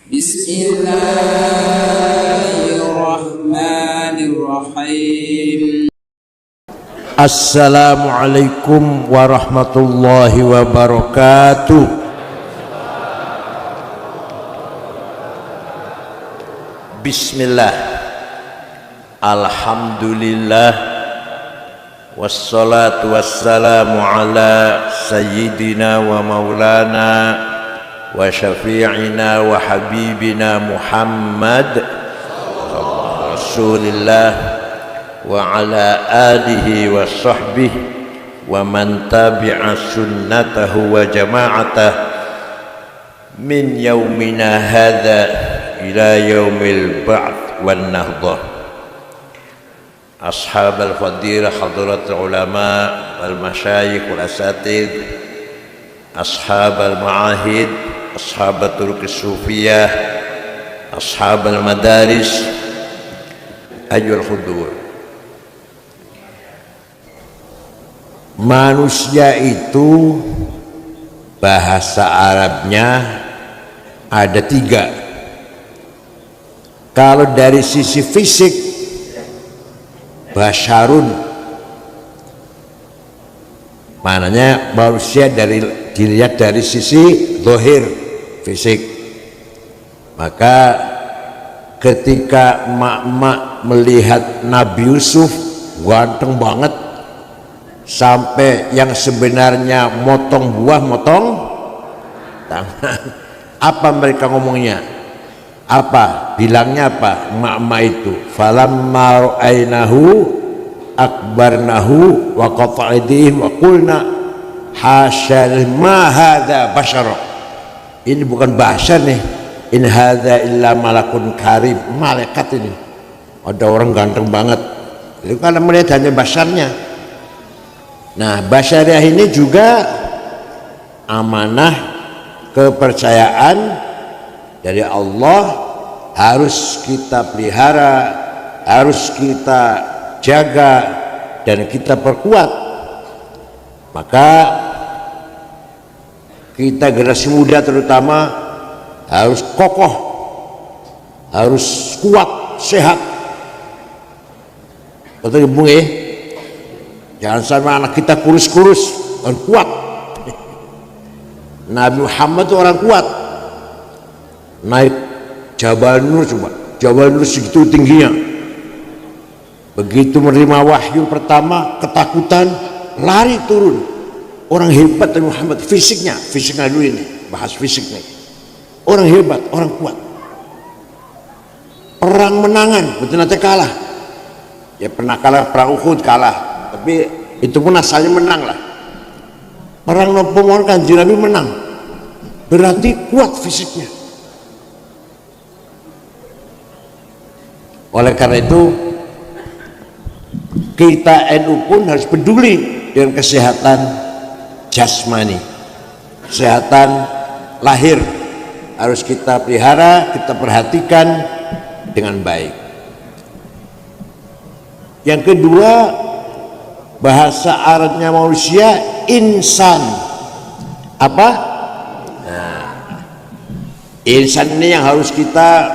Bismillahirrahmanirrahim. Assalamualaikum warahmatullahi wabarakatuh. Bismillah, alhamdulillah, wassalatu wassalamu ala sayyidina wa maulana wa syafi'ina wa habibina Muhammad Rasulillah wa ala alihi wa sahbihi wa man tabi'a sunnatahu wa jama'atah min yaumina hadha ila yaumil ba'th wan nahdah. Ashab al-fadilah, hadirat ulama wal masyayikh wal asatid, ashab al-ma'ahid, ashab turuq sufiyah, ashab al-madaris, ayyul hudur. Manusia itu bahasa Arabnya ada tiga. Kalau dari sisi fisik, basyarun, maknanya manusia dilihat dari sisi zahir, fisik. Maka ketika emak-emak melihat Nabi Yusuf ganteng banget, sampai yang sebenarnya motong buah motong tangan, apa mereka ngomongnya? Apa bilangnya? Apa emak-emak itu? Falamma ra'ainahu akbarnahu wa qata'idihim wa qulna hasya ma hadza basyara. Ini bukan bashar nih, in hadza illa malakun karim. Malaikat ini, ada orang ganteng banget. Itu karena melihat hanya basyarnya. Nah, basyariah ini juga amanah, kepercayaan dari Allah, harus kita pelihara, harus kita jaga dan kita perkuat. Maka kita generasi muda terutama harus kokoh, harus kuat, sehat. Betul Bung ya? Jangan sampai anak kita kurus-kurus dan kuat. Nabi Muhammad itu orang kuat. Naik Jabal Nur, coba Jabal Nur segitu tingginya. Begitu menerima wahyu pertama, ketakutan, lari turun. Orang hebat Nabi Muhammad, fisiknya dulu ini, bahas fisik nih. Orang hebat, orang kuat. Perang menangan, betul nanti kalah. Ya pernah kalah perang Uhud, kalah. Tapi itu pun asalnya menang lah. Perang Nopo Kanjeng Nabi menang, berarti kuat fisiknya. Oleh karena itu kita NU pun harus peduli dengan kesehatan jasmani, kesehatan lahir harus kita pelihara, kita perhatikan dengan baik. Yang kedua, bahasa Arabnya manusia insan. Apa? Nah, insan ini yang harus kita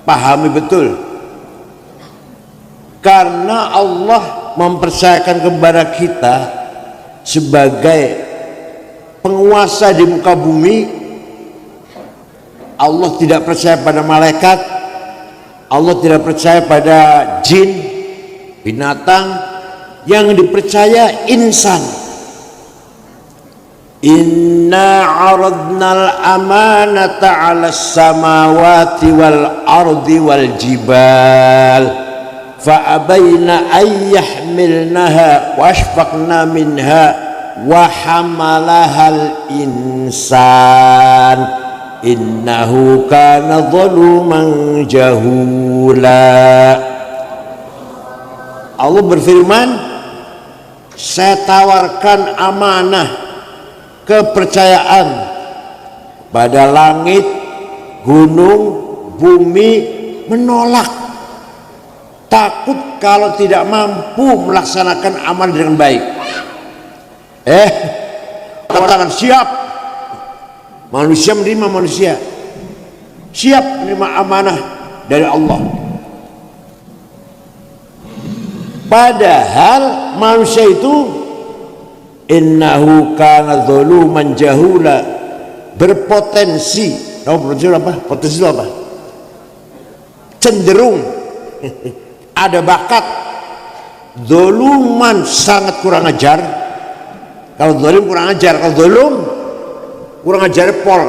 pahami betul. Karena Allah mempercayakan kepada kita sebagai penguasa di muka bumi. Allah tidak percaya pada malaikat, Allah tidak percaya pada jin, binatang. Yang dipercaya insan. Inna aradnal amanata 'alas samawati wal ardi wal jibal fa'abayna ayyahmilnaha washfaqna minha wa hamalahal insan innahu kana zaluman jahula. Allah berfirman, saya tawarkan amanah, kepercayaan pada langit, gunung, bumi, menolak. Takut kalau tidak mampu melaksanakan amal dengan baik. Katakan siap. Manusia menerima manusia. siap menerima amanah dari Allah. Padahal manusia itu innahu kana zaluman jahula, berpotensi potensi itu apa? Cenderung ada bakat zaluman, sangat kurang ajar. Kalau zalim kurang ajar, kalau zalum kurang ajar pol.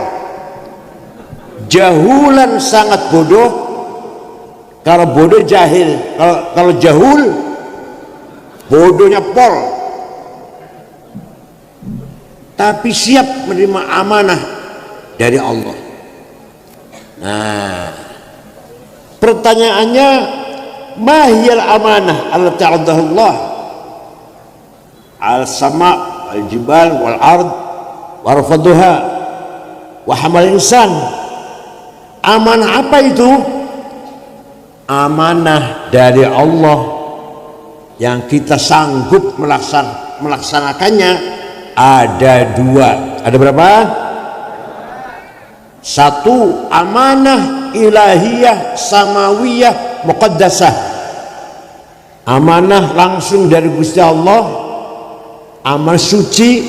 Jahulan, sangat bodoh. Kalau bodoh jahil, kalau jahul bodohnya pol. Tapi siap menerima amanah dari Allah. Nah, pertanyaannya, mahiyal amanah allati ta'addahu Allah al-sama' al-jibal wal-ard wa rafaduha wa hamal insan. Amanah apa itu? Amanah dari Allah yang kita sanggup melaksanakannya ada dua. Ada berapa? Satu, amanah ilahiyah samawiyah muqaddasah, amanah langsung dari Gusti Allah, amanah suci,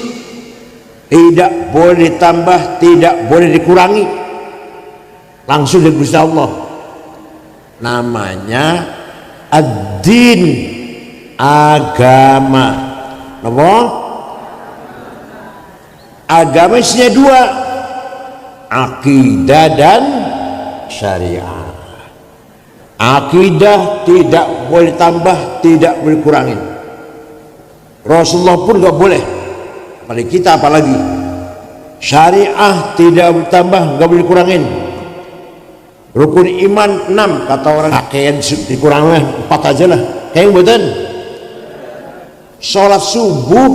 tidak boleh ditambah, tidak boleh dikurangi, langsung dari Gusti Allah. Namanya ad-din, agama. Apa? Agama isinya dua, akidah dan syariah. Akidah tidak boleh tambah, tidak boleh kurangin. Rasulullah pun nggak boleh, apalagi kita apalagi. Syariah tidak boleh tambah, nggak boleh kurangin. Rukun iman 6 kata orang, kayak dikurangin 4 aja lah. Kayak betul. Sholat subuh,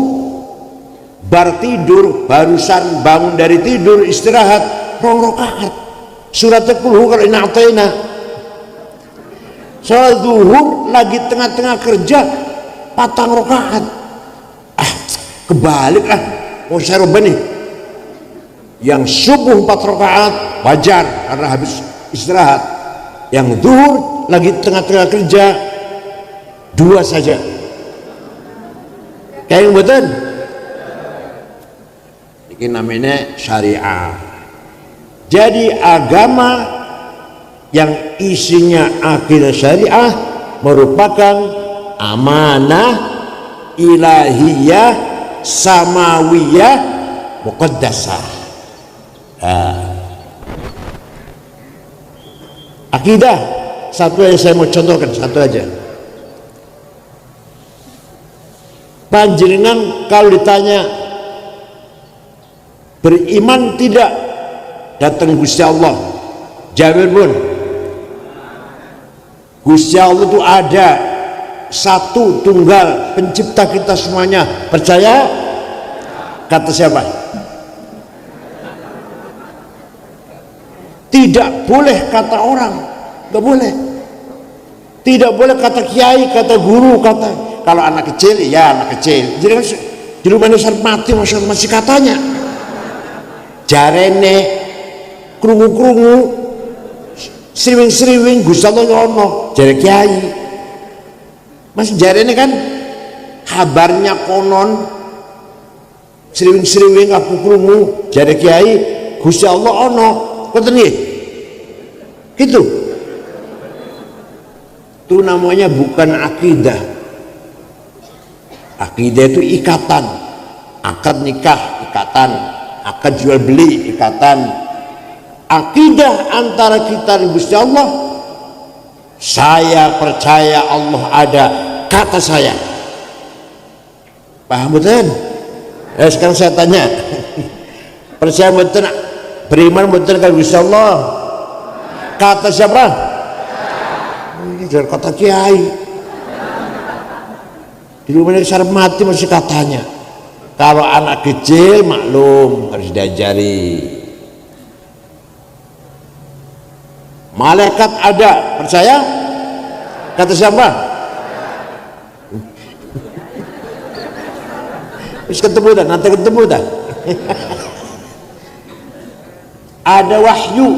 bar tidur, barusan bangun dari tidur istirahat 2 rakaat. Surat Al-Qul kalau ina'tayna. Sholat zuhur lagi tengah-tengah kerja 4 rakaat. Kebalik lah. Oh saya rubah nih. Yang subuh 4 rakaat wajar karena habis istirahat. Yang zuhur lagi tengah-tengah kerja 2 saja. Kayak yang betul. Ini namanya syariah. Jadi agama yang isinya akidah syariah merupakan amanah ilahiyah samawiyah muqaddasah. Akidah satu yang saya mau contohkan, satu aja. Panjenengan kalau ditanya beriman tidak datang Gusti Allah, jawab pun Gusti Allah itu ada, satu tunggal pencipta kita semuanya. Percaya? Kata siapa? Tidak boleh kata orang, nggak boleh. Tidak boleh kata kiai, kata guru, kata. Kalau anak kecil, ya anak kecil. Jadi kan di rumah mati masih katanya. Jarene, krungu-krungu, sriwing-sriwing, Gusti Allah ono, jare kiai. Mas jarene kan kabarnya konon, sriwing-sriwing aku krungu, jare kiai, Gusti Allah ono. Ngoten nggih? Gitu. Itu namanya bukan akidah. Akidah itu ikatan, akad nikah ikatan, akad jual beli ikatan. Akidah antara kita dan Gusti Allah, saya percaya Allah ada, kata saya. Paham betul? Sekarang saya tanya, percaya betul, beriman betul kan Gusti Allah? Kata siapa? Ini dari kata kiai. Di rumah besar mati masih katanya. Kalau anak kecil maklum harus diajari. Malaikat ada, percaya? Kata siapa? Terus ketemu dah, nanti ketemu dah. Ada wahyu,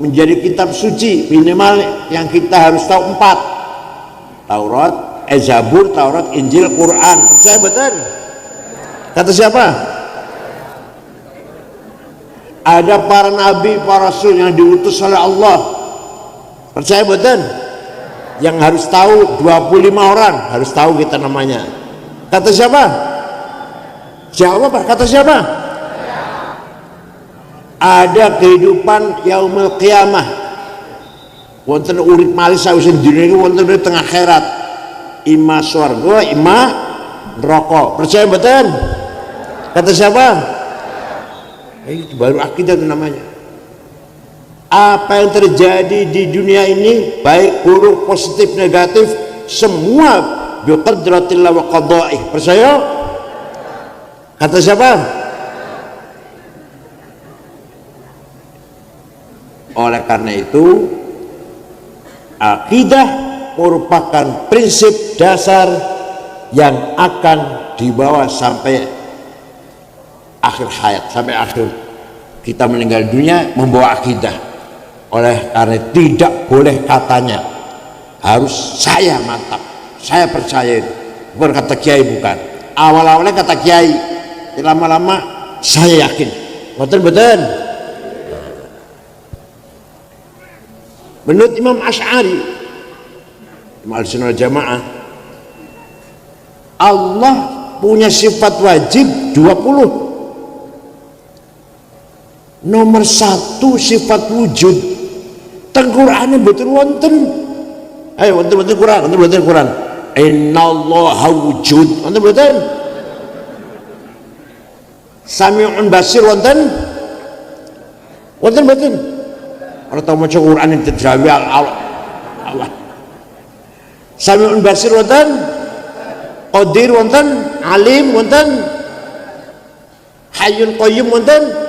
menjadi kitab suci, minimal yang kita harus tahu 4. Taurat, Zabur, Taurat, Injil, Quran. Percaya betul? Kata siapa? Ada para nabi, para rasul yang diutus oleh Allah. Percaya betul? Yang harus tahu 25 orang, harus tahu kita namanya. Kata siapa? Siapa Pak? Kata siapa? Ada kehidupan yaumul qiyamah. Wonten urip malih sawisé dunya iki wonten urip tengah akhirat. Ima swarga, ima neraka. Percaya betul? Kata siapa? Ini baru akidah itu namanya. Apa yang terjadi di dunia ini, baik buruk, positif, negatif, semua biqadratillah wa qada'ih. Percaya? Kata siapa? Oleh karena itu, akidah merupakan prinsip dasar yang akan dibawa sampai akhir hayat, sampai akhir kita meninggal dunia membawa akidah. Oleh karena tidak boleh katanya harus saya mantap, saya percaya itu, bukan kata kiai, bukan. Awal-awalnya kata kiai, lama-lama saya yakin. Betul-betul. Menurut Imam Asy'ari, Imam Ahlussunnah wal Jamaah, Allah punya sifat wajib 20. Nomor 1 sifat wujud. Tengkurane betul wonten. Ayo wonten Quran, wonten Quran. Innallaha wujud. Wonten betul. Sami'un basir wonten. Wonten betul. Ora tau maca Quran ing terjawi Allah. Sami'un basir wonten. Qadir wonten, alim wonten. Hayyun qayyum wonten.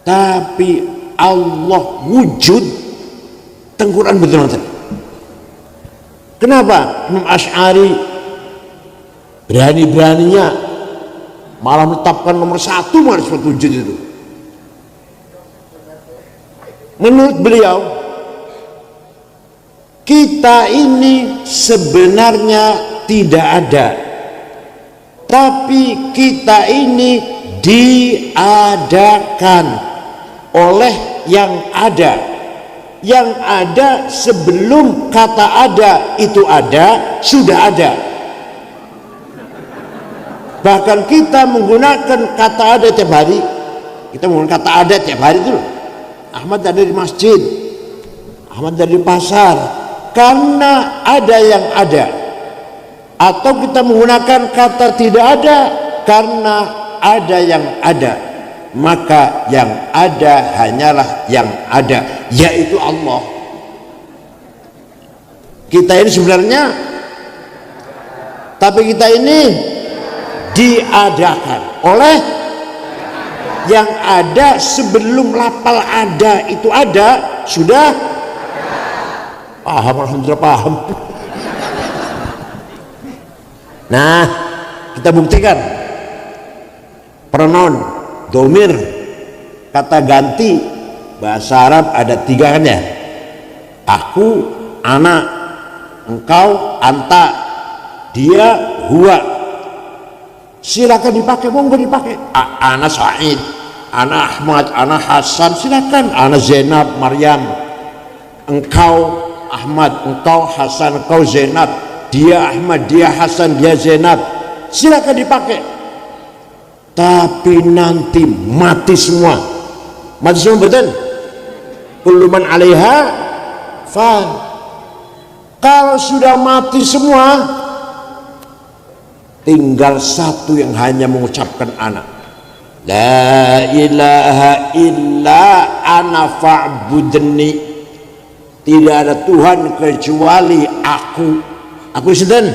Tapi Allah wujud tengkuran betul betul. Kenapa Imam Asy'ari berani-beraninya malah menetapkan nomor 1 malah sifat wujud itu? Menurut beliau, kita ini sebenarnya tidak ada, tapi kita ini diadakan oleh yang ada. Yang ada sebelum kata ada itu ada, sudah ada. Bahkan kita menggunakan kata ada tiap hari. Kita menggunakan kata ada tiap hari itu. Ahmad ada di masjid, Ahmad ada di pasar, karena ada yang ada. Atau kita menggunakan kata tidak ada karena ada yang ada. Maka yang ada hanyalah yang ada, yaitu Allah. Kita ini sebenarnya, tapi kita ini diadakan oleh yang ada. Sebelum lapal ada itu ada, sudah paham. Alhamdulillah paham. Nah, kita buktikan pronoun domir, kata ganti bahasa Arab ada 3 kan ya? Aku, anak, engkau, anta, dia, huwa. Silakan dipakai, monggo dipakai. Ana Said, ana Ahmad, ana Hasan, silakan. Ana Zainab, Maryam. Engkau Ahmad, engkau Hasan, engkau Zainab. Dia Ahmad, dia Hasan, dia Zainab. Silakan dipakai. Tapi nanti mati semua. Mati semua betul. Kullu man 'alaiha fan. Kalau sudah mati semua, tinggal satu yang hanya mengucapkan ana. La ilaha illa ana fa'budni. Tidak ada Tuhan kecuali aku. Aku sedang.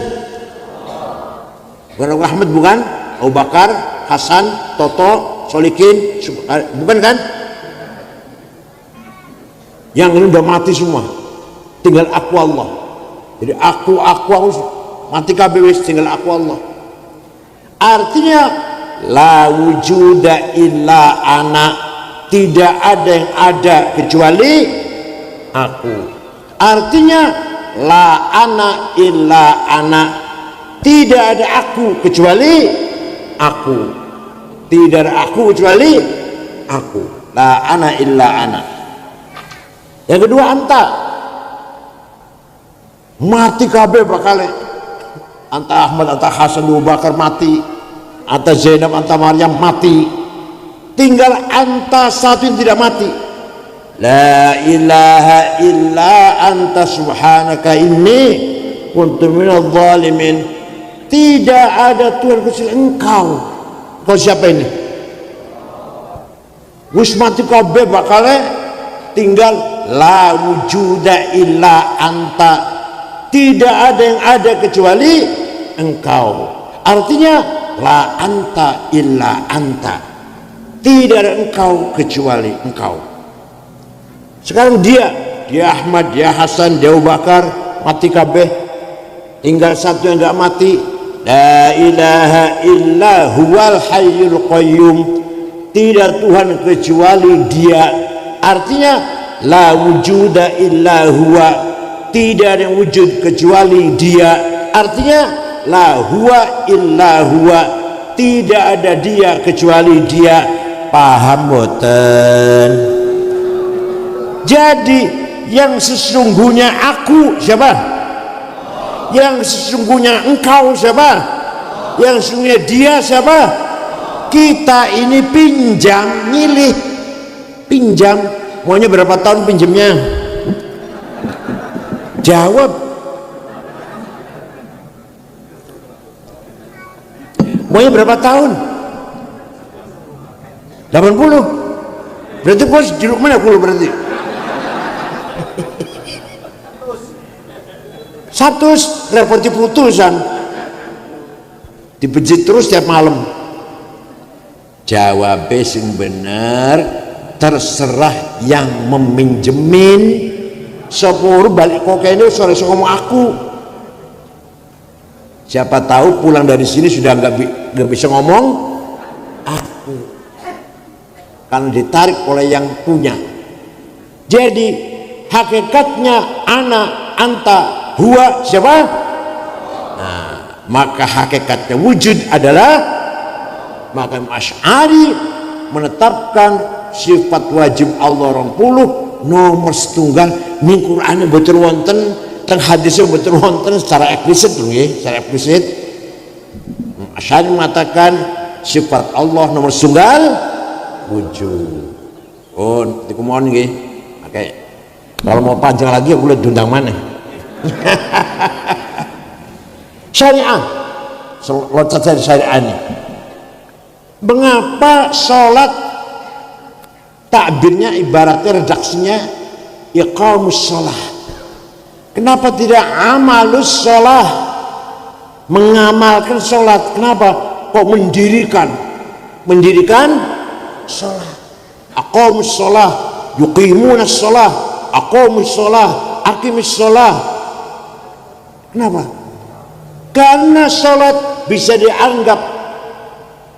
Bukan Ahmad, bukan Abu Bakar, Hasan, Toto, Solikin, bukan kan? Yang ini udah mati semua, tinggal aku Allah. Jadi aku mati kabeh, tinggal aku Allah. Artinya la wujuda illa ana, tidak ada yang ada kecuali aku. Artinya la ana illa ana, tidak ada aku kecuali aku, tidak ada aku kecuali aku. La ana illa ana. Yang kedua anta, mati kabeh bakal. Anta Ahmad, anta Hasan, Abu Bakar mati, anta Zainab, anta Maryam mati, tinggal anta satu yang tidak mati. La ilaha illa anta subhanaka inni kuntu minadh dhalimin. Tidak ada Tuhan kecuali engkau. Kau siapa ini? Wis mati kabeh bakal, tinggal la wujuda illa anta, tidak ada yang ada kecuali engkau. Artinya la anta illa anta, tidak ada engkau kecuali engkau. Sekarang dia Ahmad, dia Hasan, dia Abu Bakar mati kabeh, tinggal satu yang enggak mati. La ilaha illa huwal hayyul qayyum, tidak Tuhan kecuali dia. Artinya la wujuda illa huwa, tidak ada yang wujud kecuali dia. Artinya la huwa illa huwa, tidak ada dia kecuali dia. Paham boten? Jadi yang sesungguhnya aku siapa? Yang sesungguhnya engkau siapa? Yang sesungguhnya dia siapa? Kita ini pinjam, nyilih, pinjam. Maunya berapa tahun pinjamnya? Jawab. Maunya berapa tahun? 80. Berarti bos jeruk mana puluh berarti? 100 repoti putusan, dibejit terus tiap malam. Jawab sing bener, terserah yang meminjemin. Sepuluh balik kokainnya sore ngomong aku. Siapa tahu pulang dari sini sudah nggak bisa ngomong aku, karena ditarik oleh yang punya. Jadi hakikatnya ana, anta, huwa siapa? Nah, maka hakikatnya wujud adalah, maka Asy'ari menetapkan sifat wajib Allah 20 nomor setunggal ning Qur'ane boten wonten, teng hadisnya betul wonten secara eksplisit lho nggih, secara eksplisit. Asy'ari mengatakan sifat Allah nomor setunggal wujud. Oh, dikumohon nggih. Oke. Kalau mau panjang lagi aku lihat diundang mana. Syariah. Loncat dari syariah ini. Mengapa sholat takbirnya ibaratnya redaksinya iqamus sholah? Kenapa tidak amalus sholah, mengamalkan sholat? Kenapa kok mendirikan sholat? Aqamus sholah, yuqimunas sholah, aqamus sholah, aqimis sholah. Kenapa? Karena sholat bisa dianggap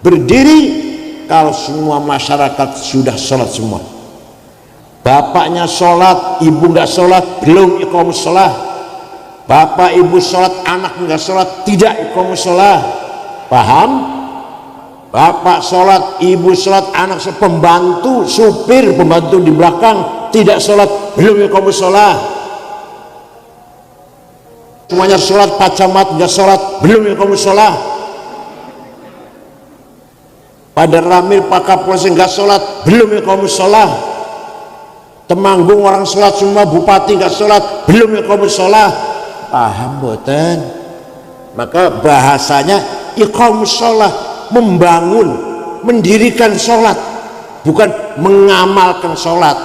berdiri kalau semua masyarakat sudah sholat semua. Bapaknya sholat, ibu nggak sholat, belum iqamus sholah. Bapak ibu sholat, anak nggak sholat, tidak iqamus sholah. Paham? Bapak sholat, ibu sholat, anak pembantu, supir, pembantu di belakang tidak sholat, belum iqamus sholah. Semuanya sholat, Pak Camat nggak sholat, belum iqamus sholah. Pada Ramil Pak Kapolres nggak sholat, belum iqamus sholah. Temanggung orang sholat semua, bupati nggak sholat, belum iqamus sholah. Paham boten? Maka bahasanya iqamus sholah, membangun, mendirikan sholat, bukan mengamalkan sholat.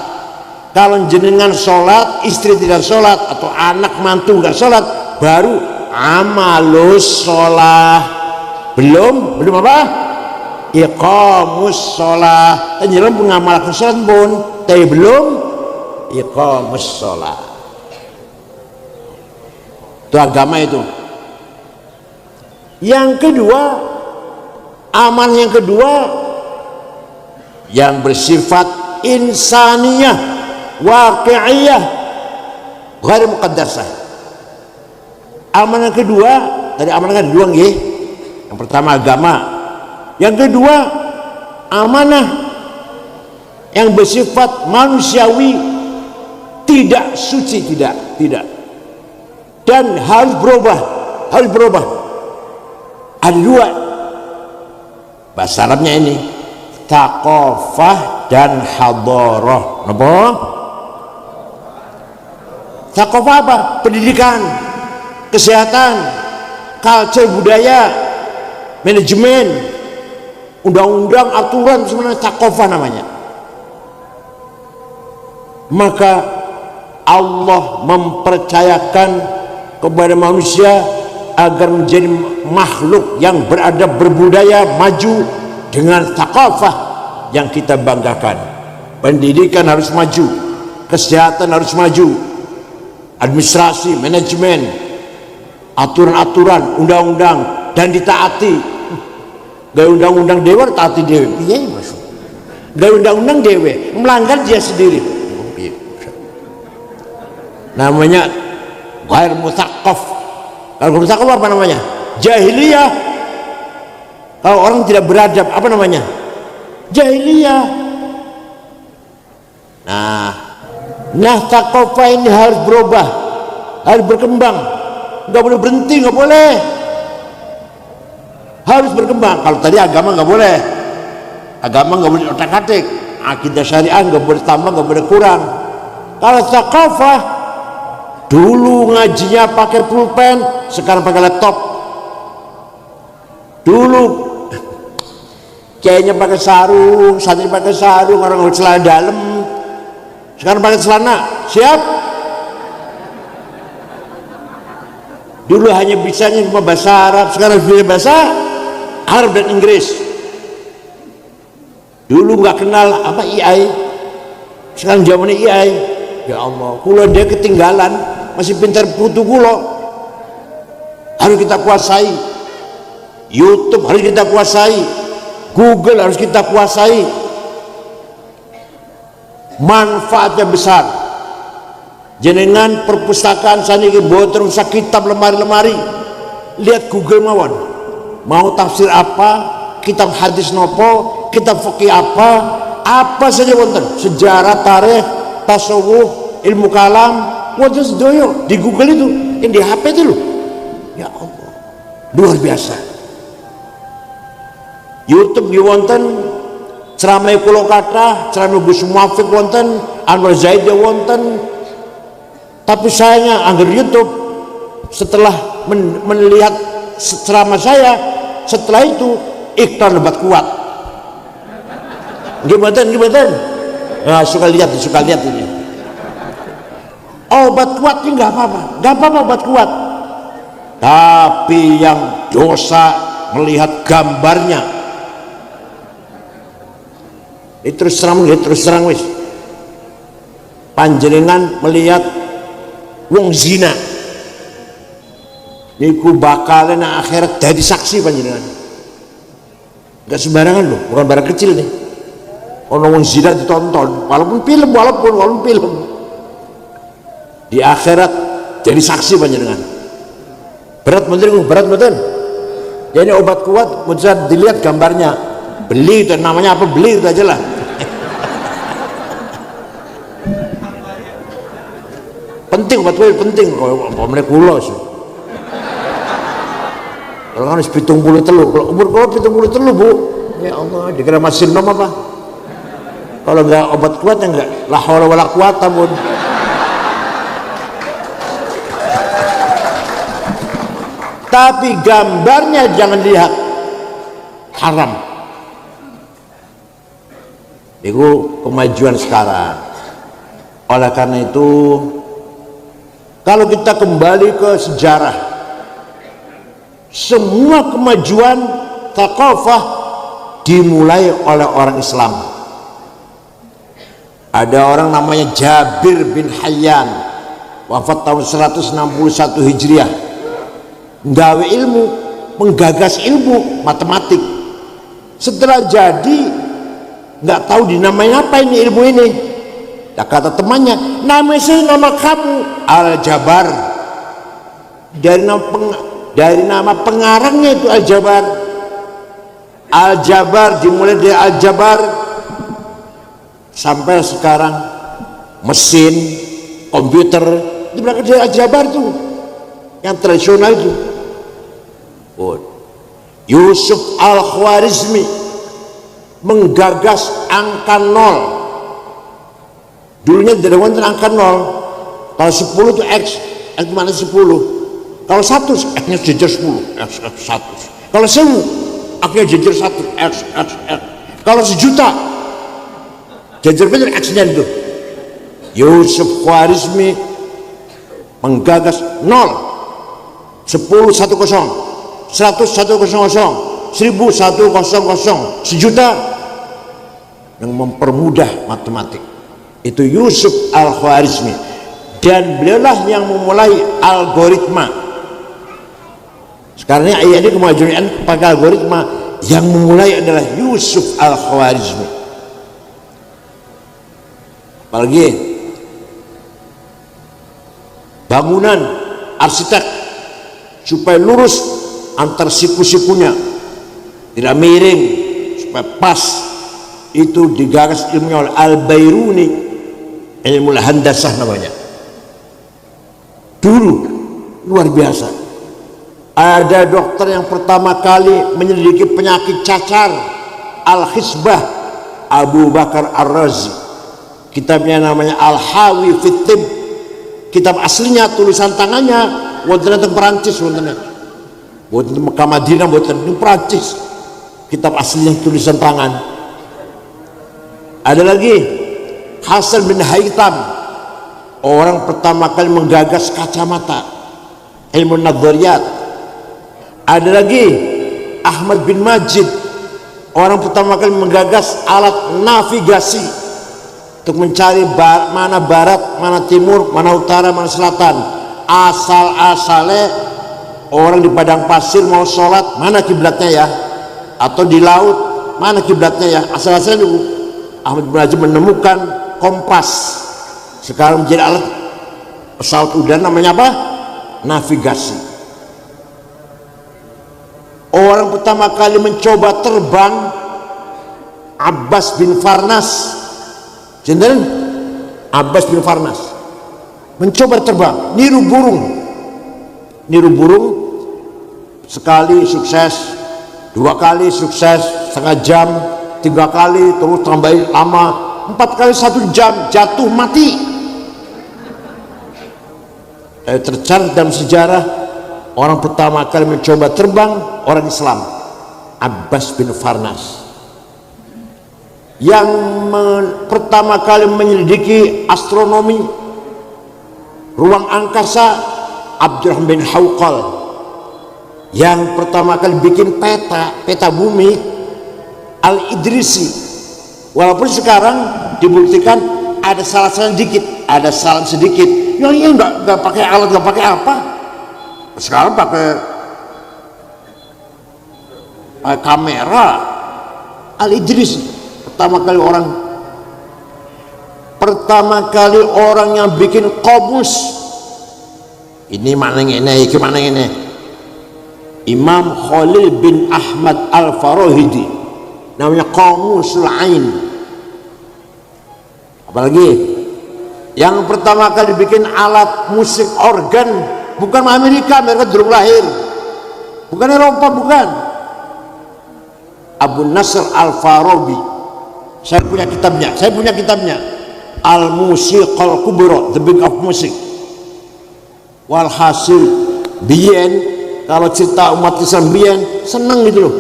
Kalau jenengan sholat, istri tidak sholat, atau anak mantu nggak sholat, baru amalus sholah. Belum apa? Iqamus sholah. Jenengan mengamalkan sholat pun, tapi belum iqamus sholah. Itu agama itu. Yang kedua, amal yang kedua yang bersifat insaniyah waqi'iyah ghair muqaddasah. Amanah kedua, tadi amanah kan dua nggih. Yang pertama agama, yang kedua amanah yang bersifat manusiawi, tidak suci, tidak dan harus berubah. Ada dua bahasa Arabnya ini, thaqafah dan hadarah. Apa? Thaqafah apa? Pendidikan, kesehatan, culture, budaya, manajemen, undang-undang, aturan, sebenarnya thaqafah namanya. Maka Allah mempercayakan kepada manusia agar menjadi makhluk yang beradab, berbudaya, maju dengan thaqafah yang kita banggakan. Pendidikan harus maju, kesehatan harus maju, administrasi, manajemen, aturan-aturan, undang-undang, dan ditaati. Gaya undang-undang dewa taati dewe, iya masuk. Gaya undang-undang dewe melanggar dia sendiri. Namanya ghair mutsaqqaf. Kalau mutsaqqaf apa namanya? Jahiliyah. Kalau orang tidak beradab apa namanya? Jahiliyah. Nah thaqafah ini harus berubah, harus berkembang, nggak boleh berhenti, nggak boleh, harus berkembang. Kalau tadi agama nggak boleh, agama nggak boleh otak-atik, akidah syariah nggak boleh tambah, nggak boleh kurang. Kalau thaqafah, dulu ngajinya pakai pulpen, sekarang pakai laptop. Dulu kayaknya pakai sarung, santri pakai sarung, orang celana dalam, sekarang pakai celana. Siap? Dulu hanya bisanya cuma bahasa Arab, sekarang bisa bahasa Arab dan Inggris. Dulu nggak kenal apa AI, sekarang zamannya AI. Ya Allah, kulo dia ketinggalan, masih pintar putu kulo. Harus kita kuasai. YouTube harus kita kuasai, Google harus kita kuasai. Manfaatnya besar. Jenengan perpustakaan saniki boten usah kitab lemari-lemari, lihat Google mawon, mau tafsir apa, kitab hadis nopo, kitab fikih apa saja wonten, sejarah, tarikh, tasawuf, ilmu kalam, wonten sedoyo di Google itu, yang di HP itu loh. Ya Allah, luar biasa. YouTube di wonten, ceramah kulo kathah, ceramah Gus Muafik wonten, Anwar Zaid wonten. Tapi sayangnya anggar YouTube setelah melihat ceramah saya, setelah itu iklan obat kuat. Gimana? Nah, suka lihat ini. Obat kuat ini nggak apa-apa obat kuat. Tapi yang dosa melihat gambarnya. Terus terang wis. Panjenengan melihat wong zina, niku bakal nang akhirat jadi saksi panjenengan. Gak sembarangan loh, bukan barang kecil nih. Ono wong zina ditonton, walaupun film, di akhirat jadi saksi panjenengan. Berat betul. Jadi obat kuat, bisa dilihat gambarnya, beli itu namanya apa, beli itu aja lah. Penting obat kuat penting, kalau mereka kulos. Kalau kan harus 73, kalau umur kalau 73 bu, ya Allah, dikira masih nom apa? Kalau nggak obat kuat ya nggak, la haula wala quwata bun. Tapi gambarnya jangan lihat, haram. Itu kemajuan sekarang. Oleh karena itu, kalau kita kembali ke sejarah, semua kemajuan thaqafah dimulai oleh orang Islam. Ada orang namanya Jabir bin Hayyan, wafat tahun 161 Hijriah, nggawe ilmu, menggagas ilmu matematik. Setelah jadi nggak tahu dinamain apa ini ilmu ini. Nah, kata temannya, namanya saya nama kamu Al-Jabar, dari nama pengarangnya itu Al-Jabar. Al-Jabar dimulai dari Al-Jabar sampai sekarang mesin komputer itu berangkat dari Al-Jabar tuh yang tradisional itu. Yusuf Al-Khwarizmi menggagas angka 0. Dulunya tidak ada angka 0. Kalau 10 itu X itu mana 10. Kalau 1 X-nya jejer 10 X 1. Kalau 1000 X-nya jejer 1 X. Kalau 1.000.000 jejer bener X-nya itu. Yusuf Khwarizmi menggagas 0, 10 1 0, 100 100, 1000 100, 1.000.000 yang mempermudah matematik. Itu Yusuf Al-Khwarizmi, dan beliaulah yang memulai algoritma. Sekarang ini kemajuan pakai algoritma, yang memulai adalah Yusuf Al-Khwarizmi. Apalagi bangunan arsitek supaya lurus antar siku-sikunya, tidak miring, supaya pas, itu digagas ilmunya oleh Al-Bairuni, ilmu handasah namanya. Dulu luar biasa. Ada dokter yang pertama kali menyelidiki penyakit cacar, Al-Hisbah, Abu Bakar Ar-Razi. Kitabnya namanya Al-Hawi Fit Tibb. Kitab aslinya tulisan tangannya wonten teng Perancis, wonten Mekah Madinah, wonten teng Perancis. Kitab aslinya tulisan tangan. Ada lagi Hasan bin Haytham, orang pertama kali menggagas kacamata, ilmu nadhariyat. Ada lagi Ahmad bin Majid, orang pertama kali menggagas alat navigasi untuk mencari mana barat, mana timur, mana utara, mana selatan. Asal-asalnya orang di padang pasir mau sholat, mana kiblatnya ya, atau di laut mana kiblatnya ya. Asal-asalnya dulu Ahmad bin Majid menemukan kompas, sekarang menjadi alat pesawat udara, namanya apa? Navigasi. Orang pertama kali mencoba terbang Abbas bin Farnas. Jenderal Abbas bin Farnas mencoba terbang, niru burung, sekali sukses, 2 kali sukses setengah jam, 3 kali terus tambahin lama, 4 kali 1 jam, jatuh mati. Tercatat dalam sejarah orang pertama kali mencoba terbang orang Islam, Abbas bin Farnas. Yang pertama kali menyelidiki astronomi, ruang angkasa, Abdurrahman bin Hawqal. Yang pertama kali bikin peta bumi, Al-Idrisi. Walaupun sekarang dibuktikan ada salah sedikit. Ya ini nggak pakai alat, nggak pakai apa. Sekarang pakai kamera. Al-Idrisi pertama kali orang yang bikin komus. Ini mana ini, Imam Khalil bin Ahmad Al-Farahidi, namanya Qamusul Ain. Apalagi yang pertama kali bikin alat musik organ, bukan Amerika, mereka belum lahir, bukan Eropa, bukan. Abu Nasr Al-Farabi, saya punya kitabnya, Al-Musiqal Kubra, The Book of Music. Walhasil biyen kalau cerita umat Islam biyen seneng gitu loh.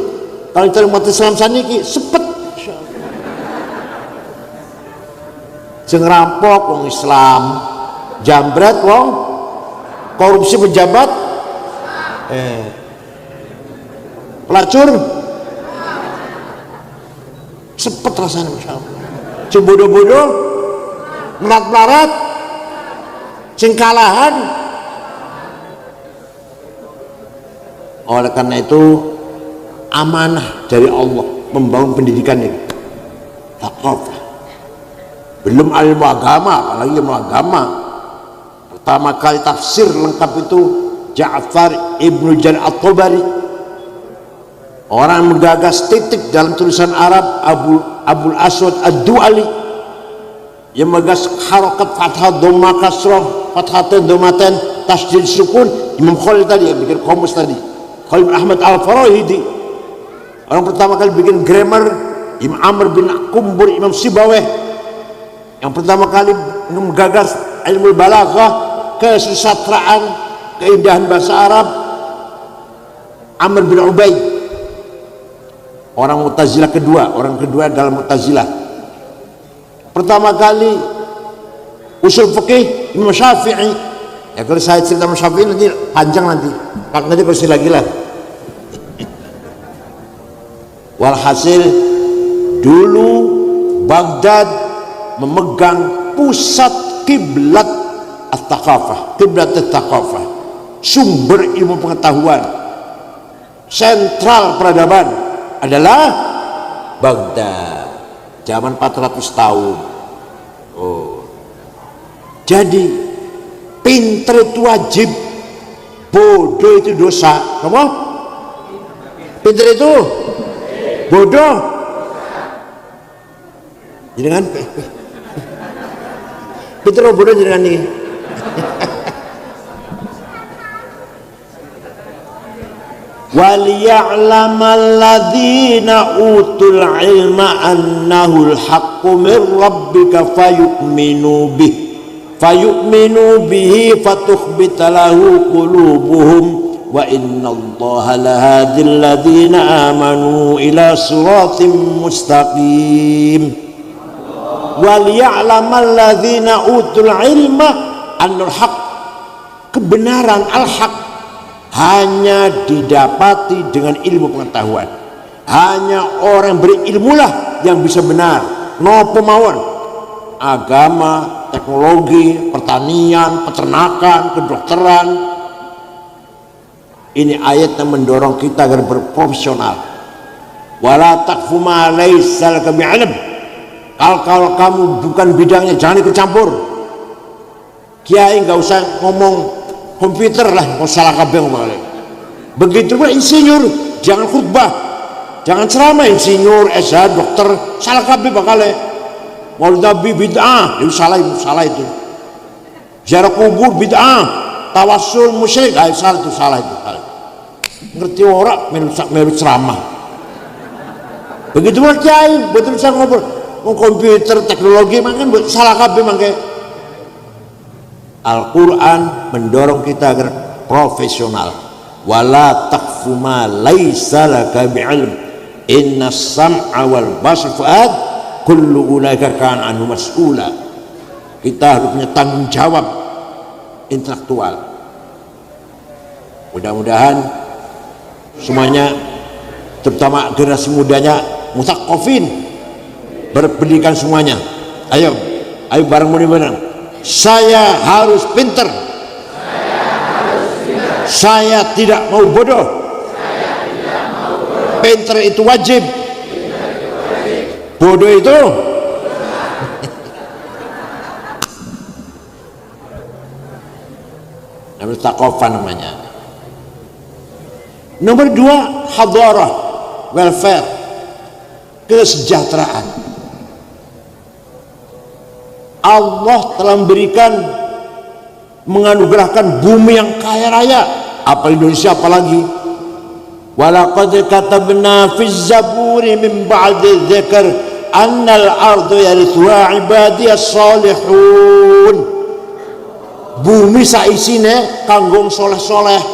Kalau cerita umat Islam saniki sepet. Sing rampok wong Islam, jambret wong, korupsi pejabat, pelacur, sepet rasanya, Masya Allah. Sing bodoh-bodoh, melat-melarat, sing kalahan. Oleh karena itu amanah dari Allah membangun pendidikan ini. thaqafah. Belum ilmu agama, apalagi ilmu agama. Pertama kali tafsir lengkap itu Ja'far ibnu Jarir at-Tabari, orang yang menggagas titik dalam tulisan Arab. Abul Aswad ad-Du'ali yang menggagas harokat fathah dhamma kasrah, fathatain dhammatain, tasdid sukun. Imam Khalil tadi yang bikin komus tadi, Khalil Ahmad al-Farahidi. Orang pertama kali bikin grammar Imam Amr bin Kumbur, Imam Sibawayh. Yang pertama kali menggagas ilmu balaghah, kesusastraan, keindahan bahasa Arab, Amr bin Ubaid. Orang Mu'tazilah kedua, orang kedua dalam Mu'tazilah. Pertama kali usul fikih Imam Syafi'i. Ya kalau saya cerita Imam Syafi'i nanti panjang nanti kursi lagi lah. Walhasil dulu Baghdad memegang pusat kiblat at-thaqafah, kiblat at-thaqafah, sumber ilmu pengetahuan, sentral peradaban adalah Baghdad. Zaman 400 tahun. Oh. Jadi pinter itu wajib, bodoh itu dosa. Apa? Pinter itu bodoh. Jadi kan pinter bodoh jadi kan ini. وَلِيَعْلَمَ الَّذِينَ أُوتُوا الْعِلْمَ أَنَّهُ الْحَقُّ مِنْ رَبِّكَ فَيُؤْمِنُوا بِهِ فَتُخْبِتَ لَهُ قُلُوبُهُمْ وَإِنَّ اللَّهَ لَهَادِي الَّذِينَ آمَنُوا إِلَى صِرَاطٍ مُسْتَقِيمٍ. وَلِيَعْلَمَ الَّذِينَ أُوتُوا الْعِلْمَ أَنَّهُ الْحَقُّ, kebenaran al-haq hanya didapati dengan ilmu pengetahuan. Hanya orang berilmulah yang bisa benar. No pemauan agama, teknologi, pertanian, peternakan, kedokteran. Ini ayat yang mendorong kita agar berprofesional. Wala taqfu ma laysa laka bi'ilm. Kalau kamu bukan bidangnya jangan ikut campur. Kiai nggak usah ngomong komputer lah, mau salah kabeh ngomong. Begitu pula insinyur, jangan khutbah, jangan ceramah. Insinyur, SH, dokter, salah kabeh bakal. Maulid Nabi bid'ah, itu salah itu. Ziarah kubur bid'ah, tawassul musyrik, salah itu. Ngerti orang melu ceramah. Begitu pula kiai, betul bisa ngobrol, mau komputer, teknologi, makan salah kabeh mangke. Al-Quran mendorong kita agar profesional. Wala taqfu ma laysa laka bi'ilm inna sam'a wal basar fu'ad kullu ulaika kana anhu mas'ula. Kita harus punya tanggung jawab intelektual. Mudah-mudahan semuanya, terutama generasi mudanya, mutaqqafin, berpendidikan semuanya. Ayo bareng bareng. Saya harus pinter. Saya tidak mau bodoh. Pinter itu wajib. Bodoh itu namanya thaqafah namanya. Nomor 2, hadarah, welfare, kesejahteraan. Allah telah memberikan, menganugerahkan bumi yang kaya raya, apa Indonesia apalagi. Walaqad katabna fiz zaburi min ba'di dzikr annal ardu yarithuha ibadiyas salihun. Bumi saisine kanggo soleh-soleh,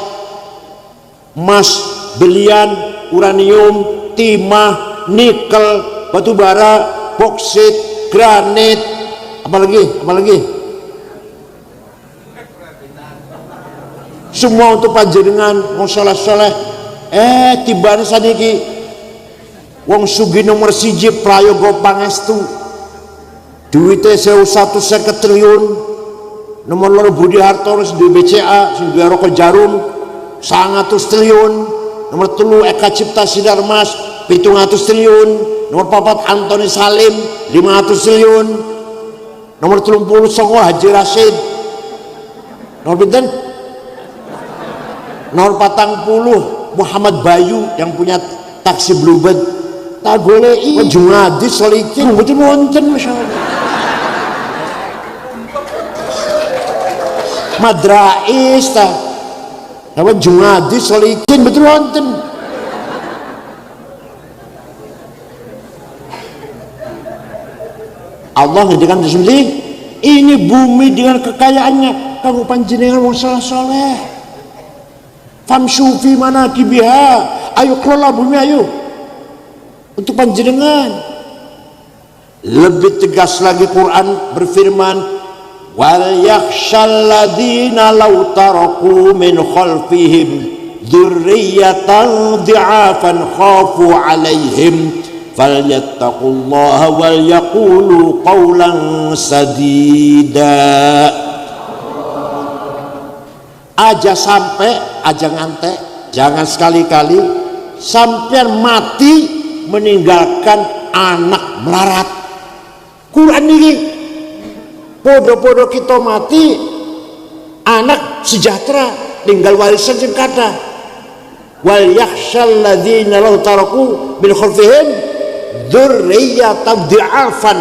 emas, belian, uranium, timah, nikel, batu bara, boksit, granit, apalagi semua untuk panjenengan wong soleh-soleh. Tibane sadiki wong sugih nomor 1 prayoga pangestu, duwite 150 triliun. Nomor 2 Budi Hartono di BCA sing duwe rokok jarum 100 triliun. Nomor 3 Eka Cipta Sinarmas 700 triliun. nomor 4 Antoni Salim 500 triliun, nomor 39 Haji Rashid, nomor pinten nomor 40 Muhammad Bayu yang punya taksi Bluebird. Tak golei Jumadi Solikin betul wonten masyaallah. Madrais ta apa Jumadi Solikin betul wonten. Allah ngedikan sendiri, ini bumi dengan kekayaannya kanggo panjenengan wong saleh-saleh. Famsu fi manakibiha, ayo kelola bumi ayo untuk panjenengan. Lebih tegas lagi Quran berfirman, wal yakhshal ladzina law taraku min khalfihim dzurriyyatan dhi'afan khafu 'alaihim falyattaqullaha wal yaqulu qawlan sadida. Aja sampai aja ngantek, jangan sekali-kali sampai mati meninggalkan anak melarat. Quran ini podo-podo kita mati anak sejahtera tinggal warisan sing kata wal yakhshal ladzina law taraku min khalfihim dzurriyyatan dhi'afan.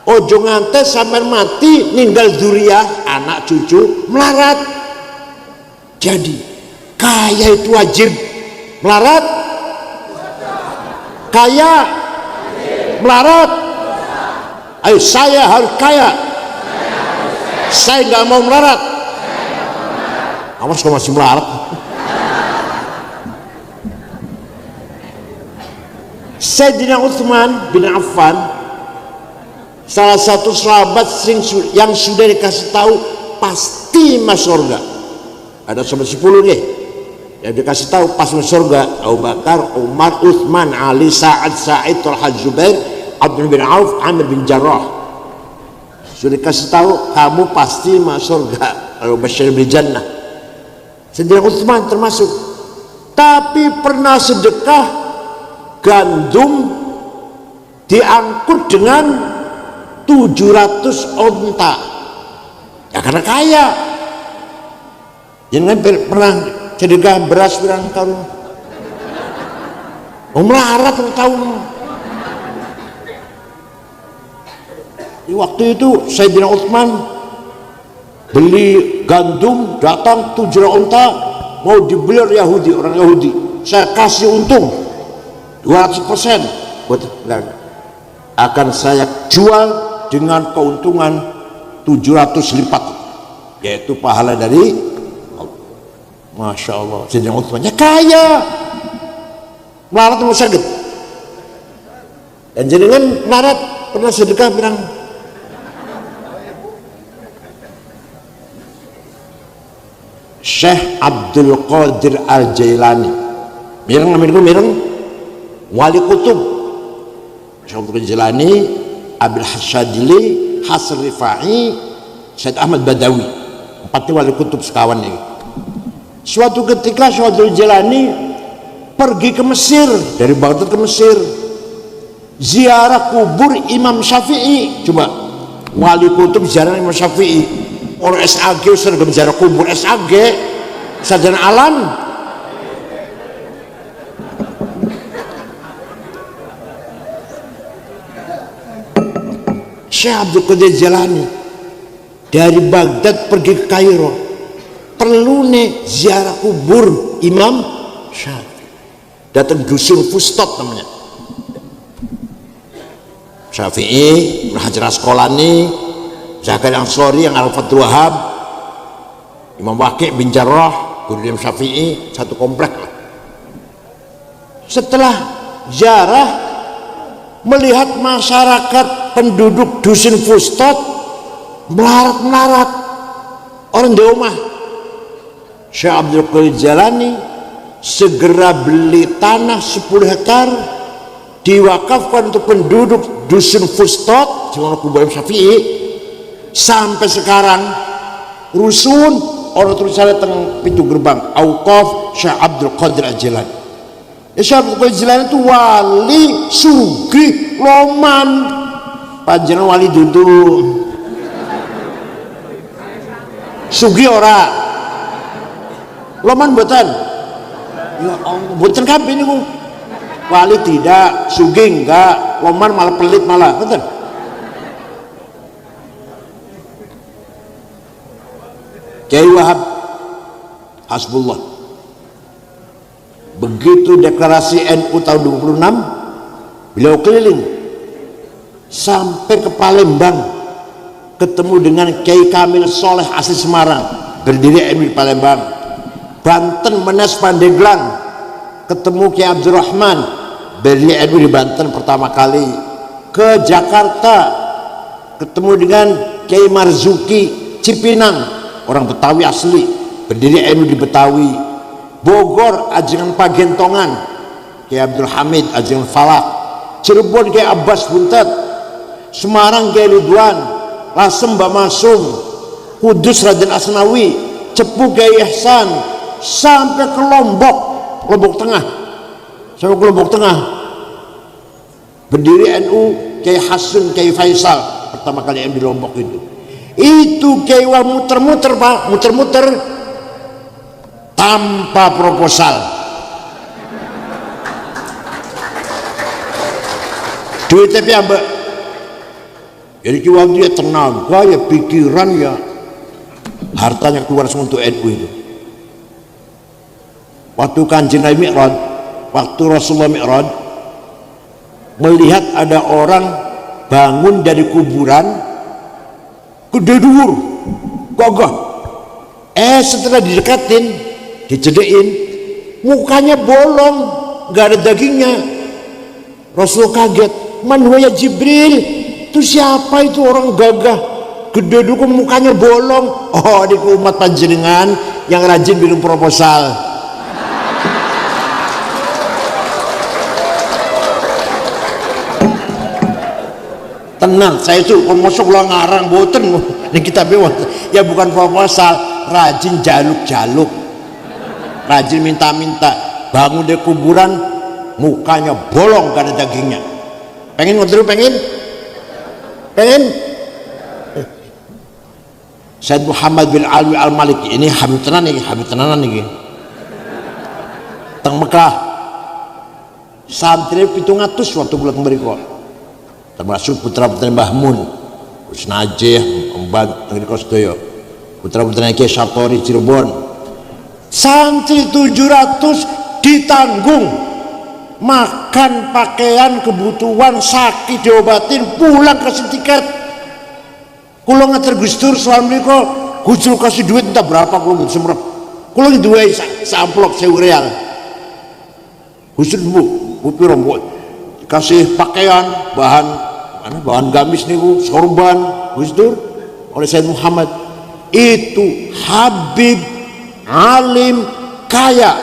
Ojo ngantek sampai mati ninggal dzurriyyah anak cucu melarat. Jadi kaya itu wajib, melarat kaya, melarat ayo saya harus kaya, saya nggak mau melarat. Awas kau masih melarat. Sayyidina Utsman bin Affan salah satu sahabat yang sudah dikasih tahu pasti masuk surga. Ada sampai 10 nih yang dikasih tahu pas masuk surga: Abu Bakar, Umar, Utsman, Ali, Sa'ad, Sa'id, Talha, Zubair, Abdul bin Auf, Amir bin Jarrah. Sudah dikasih tahu kamu pasti masuk surga. Al-Bashir bil Jannah. Sayyidina Utsman termasuk. Tapi pernah sedekah gandum diangkut dengan 700 onta. Ya karena kaya. Jangan pernah sedekah beras pirang tahun. Melarat tahun. Di waktu itu Sayyidina Utsman beli gandum, datang 7 onta mau dibeli Yahudi, orang Yahudi. Saya kasih untung 200% buat akan saya jual dengan keuntungan 700 lipat, yaitu pahala dari Masya Allah. Sayyidina Utsmannya kaya, melarat mau sakit. Dan jenengan melarat pernah sedekah bilang Syekh Abdul Qadir Al-Jailani, mireng wali kutub. Syekh Abdul Qadir Jailani, Abil Hasyadili, Hasan Rifai, Syed Ahmad Badawi, 4 wali kutub sekawan ini. Suatu ketika Syekh Abdul Jailani pergi ke Mesir, dari Baghdad ke Mesir, ziarah kubur Imam Syafi'i. Coba wali kutub ziarah Imam Syafi'i, orang SAG sering ziarah kubur SAG, sarjana alam. Syekh Abdul Qadir Jailani dari Baghdad pergi ke Kairo, perlu nih ziarah kubur Imam Syafi'i. Datang dusun Fustot namanya. Syafi'i, Ibnu Hajar Asqalani, Zakaria Ansori yang Al-Fathul Wahab, Imam Waqi' bin Jarrah, guru Imam Syafi'i, satu komplek lah. Setelah ziarah, melihat masyarakat penduduk dusun Fustot melarat-melarat, orang di rumah. Syekh Abdul Qadir Jailani segera beli tanah 10 hektar diwakafkan untuk penduduk dusun Fustot, cuma kubur Syafi'i. Sampai sekarang rusun orang tulisannya teng pintu gerbang Auqaf Syekh Abdul Qadir Jailani. Syekh Abdul Qadir Jilani itu wali sugih loman. Panjenengan wali dudu sugih ora loman mboten? Ya Allah, mboten kabeh niku. Wali tidak, sugih enggak, loman malah pelit malah, betul. Kiai Wahab Hasbullah, begitu deklarasi NU tahun 26, beliau keliling sampai ke Palembang, ketemu dengan Kiai Kamil Soleh asli Semarang, berdiri NU di Palembang. Banten Menes Pandeglang, ketemu Kiai Abdurrahman, berdiri NU di Banten pertama kali. Ke Jakarta, ketemu dengan Kiai Marzuki Cipinang, orang Betawi asli, berdiri NU di Betawi. Bogor Ajengan Pagentongan, Kiai Abdul Hamid Ajengan Falak. Cirebon Kiai Abbas Buntet. Semarang Kiai Ridwan. Lasem Mbak Masum. Kudus Raden Asnawi. Cepu Kiai Ihsan. Sampai ke Lombok Tengah, sampai ke Lombok Tengah berdiri NU Kiai Hasun Kiai Faisal, pertama kali NU di Lombok itu Kiai Wah muter-muter Pak, muter-muter tanpa proposal, duit tapi ambek. Jadi Kiai Wah dia tenaga ya, pikiran ya, hartanya keluar semua untuk NU itu. Waktu Kanjeng Nabi Mi'raj, waktu Rasulullah Mi'raj melihat ada orang bangun dari kuburan gede dhuwur gagah, setelah didekatin dicedein mukanya bolong, nggak ada dagingnya. Rasul kaget, man huwa ya Jibril, itu siapa itu orang gagah gede dhuwur mukanya bolong? Oh, di umat panjenengan yang rajin minum proposal. Tenang, saya itu masuk lo ngarang boten ini kita bewat ya, bukan proposal, rajin jaluk-jaluk, rajin minta-minta, bangun dari kuburan mukanya bolong gak ada dagingnya. Pengen ngobrol, pengen Said Muhammad bin Alwi Al-Maliki ini Habib tenan nih teng Mekah, santri 700 waktu bulan mereka, termasuk putra-putra Mbah Mun, Gus Najih, Mbah Negeri Kostoyo, putra-putra Kiai Sartori Cirebon. Santri 700 ditanggung makan, pakaian, kebutuhan, sakit diobatin, pulang kasih tiket. Kulo ngater Gus Dur selama ini kok Gus Dur kasih duit entah berapa, kulo nggak semerap, kulo duit samplok 1000 real. Gus Dur bu pirombo kasih pakaian, bahan gamis niku, sorban Gus Dur oleh Said Muhammad. Itu Habib alim kaya,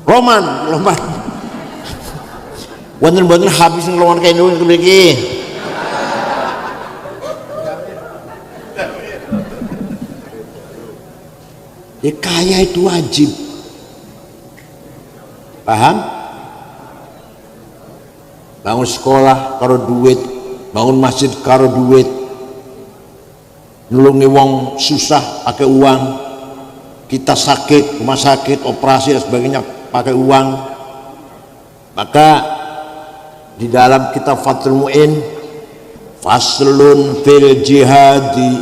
Roman wonten habis ngeluar kayak ini memiliki ya, kaya itu wajib, paham? Bangun sekolah karo duit, bangun masjid karo duit, nulungi wong susah pakai uang, kita sakit rumah sakit, operasi dan sebagainya pakai uang. Maka di dalam kitab Fathul Mu'in, faslun fil jihadi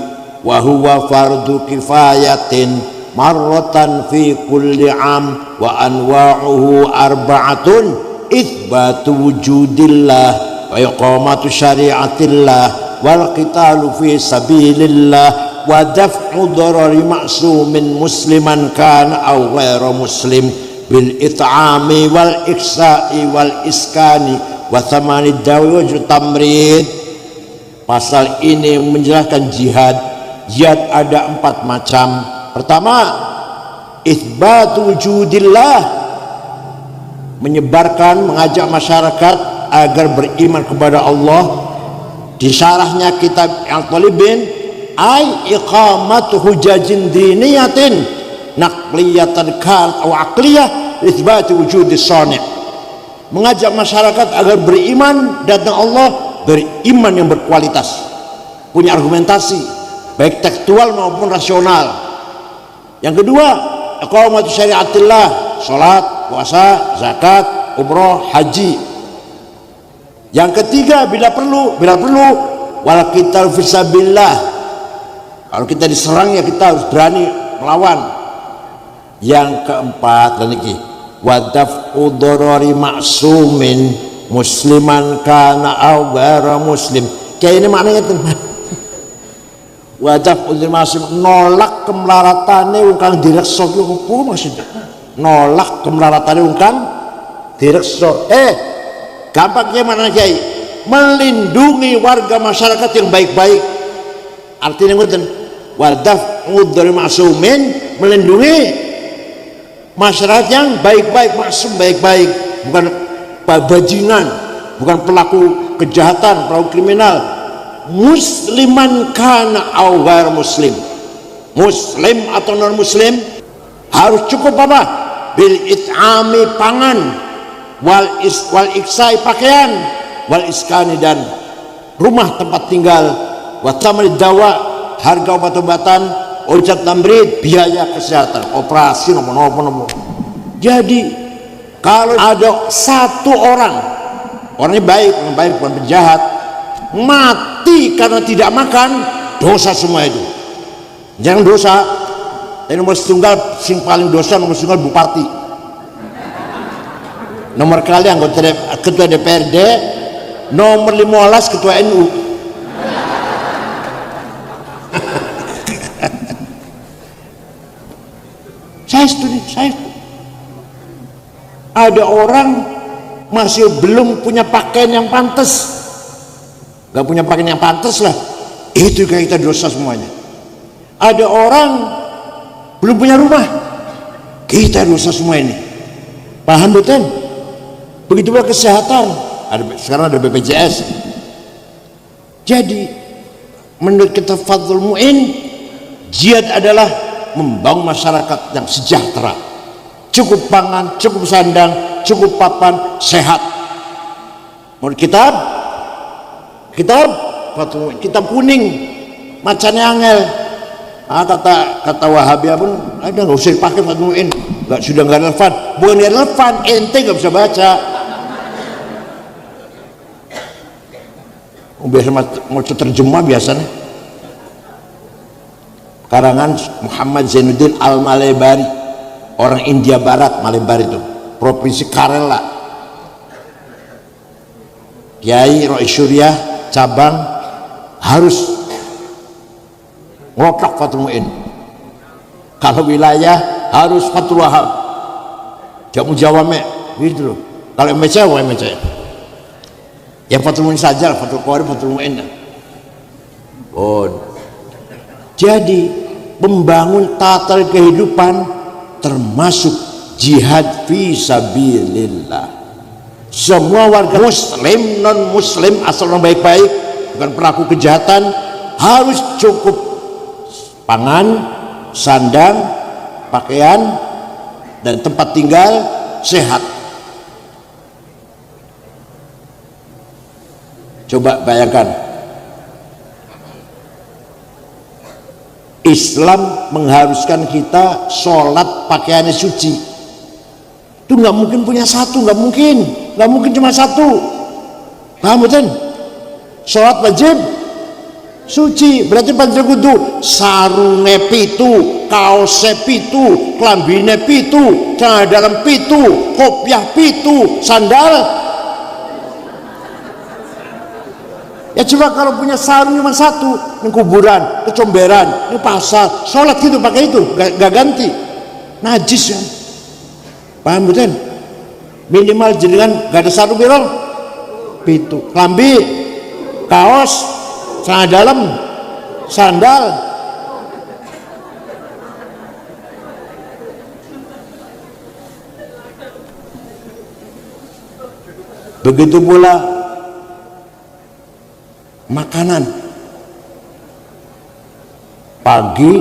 wa huwa fardu kifayatin marratan fi kulli am wa anwa'uhu arba'atun itsbatu wujudillah wa iqamatu syari'atillah wal qitalu fi sabilillah wa daf'u darari ma'sumin musliman kana aw ghairu muslim bil it'ami wal iksa'i wal iskani wa thamani dawi wa tamrid. Pasal ini menjelaskan jihad. Jihad ada 4 macam. Pertama, itsbatu wujudillah, menyebarkan, mengajak masyarakat agar beriman kepada Allah. Di syarahnya kitab Al-Talibin, ay iqamatu hujajin diniyatin naqliyatan kan atau aqliyah itsbat wujud as-sani', mengajak masyarakat agar beriman datang Allah, beriman yang berkualitas, punya argumentasi baik tekstual maupun rasional. Yang kedua, iqamatu syariatillah, salat, puasa, zakat, umroh, haji. Yang ketiga, bila perlu wal qital fisabilillah. Kalau kita diserang ya kita harus berani melawan. Yang keempat, dan iki wadaf'u dharari ma'sumin musliman kana aw ghairu muslim. Kayak ini maknanya teman. Wadaf'u dharari ma'sum, nolak kemlaratane wong kang direksa ki opo maksudnya? Nolak kemlaratane wong kang direksa. Gampangnya mana Kiai? Melindungi warga masyarakat yang baik-baik. Artinya ngoten, wadaf'u dharari ma'sumin, melindungi masyarakat yang baik-baik, maksum baik-baik, bukan bajingan, bukan pelaku kejahatan, pelaku kriminal. Musliman kana aw ghair muslim, muslim atau non muslim, harus cukup apa? Bil it'ami, pangan, wal iksai, pakaian, wal iskani, dan rumah tempat tinggal, wa tamrid dawa, harga obat-obatan, ojat tamrid, biaya kesehatan, operasi nopo. Jadi kalau ada satu orangnya baik bukan penjahat, mati karena tidak makan, dosa semua itu. Jangan dosa. Ini nomor setunggal sing paling dosa, nomor setunggal bupati. Nomor kali anggota ketua DPRD, nomor 15 ketua NU. Saya setuju. Ada orang masih belum punya pakaian yang pantas, gak punya pakaian yang pantas lah, itu kayak kita dosa semuanya. Ada orang belum punya rumah, kita dosa semua ini. Paham betul? Begitu pula kesehatan, sekarang ada BPJS. Jadi menurut kita Fadlul Mu'in, jihad adalah membangun masyarakat yang sejahtera, cukup pangan, cukup sandang, cukup papan, sehat. Menurut kitab kuning, macamnya angel. Kata Wahabiyah pun ada, nggak usah dipakai Fadlul Mu'in, sudah nggak relevan. Bukan nggak relevan, ente nggak bisa baca. Biasa mau terjemah biasanya. Karangan Muhammad Zainuddin Al-Malebari, orang India Barat, Malebari itu provinsi Kerala. Kiai Roy Surya cabang harus ngotak Fathul Mu'in. Kalau wilayah harus Fathul Wahab, jamu jawame gitu loh. Kalau MCA ya Fathul Mu'in saja, Fathul Qori, Fathul Mu'in. Jadi membangun tata kehidupan termasuk jihad fi sabilillah. Semua warga muslim, non muslim, asal orang baik-baik, bukan pelaku kejahatan, harus cukup pangan, sandang, pakaian, dan tempat tinggal, sehat. Coba bayangkan, Islam mengharuskan kita sholat pakaiannya suci. Itu nggak mungkin punya satu, nggak mungkin cuma satu. Paham betul? Sholat wajib suci, berarti panjang kudu sarunge pitu, kaose pitu, klambine pitu, celana dalam pitu, kopiah pitu, sandal. Ya coba kalau punya sarung cuma satu, ini kuburan, ini comberan, ini pasar, sholat gitu pakai itu, gak ganti, najis ya. Paham betul? Minimal jenengan gak ada sarung birol, pitu, klambi, kaos, celana dalam, sandal. Begitu pula makanan, pagi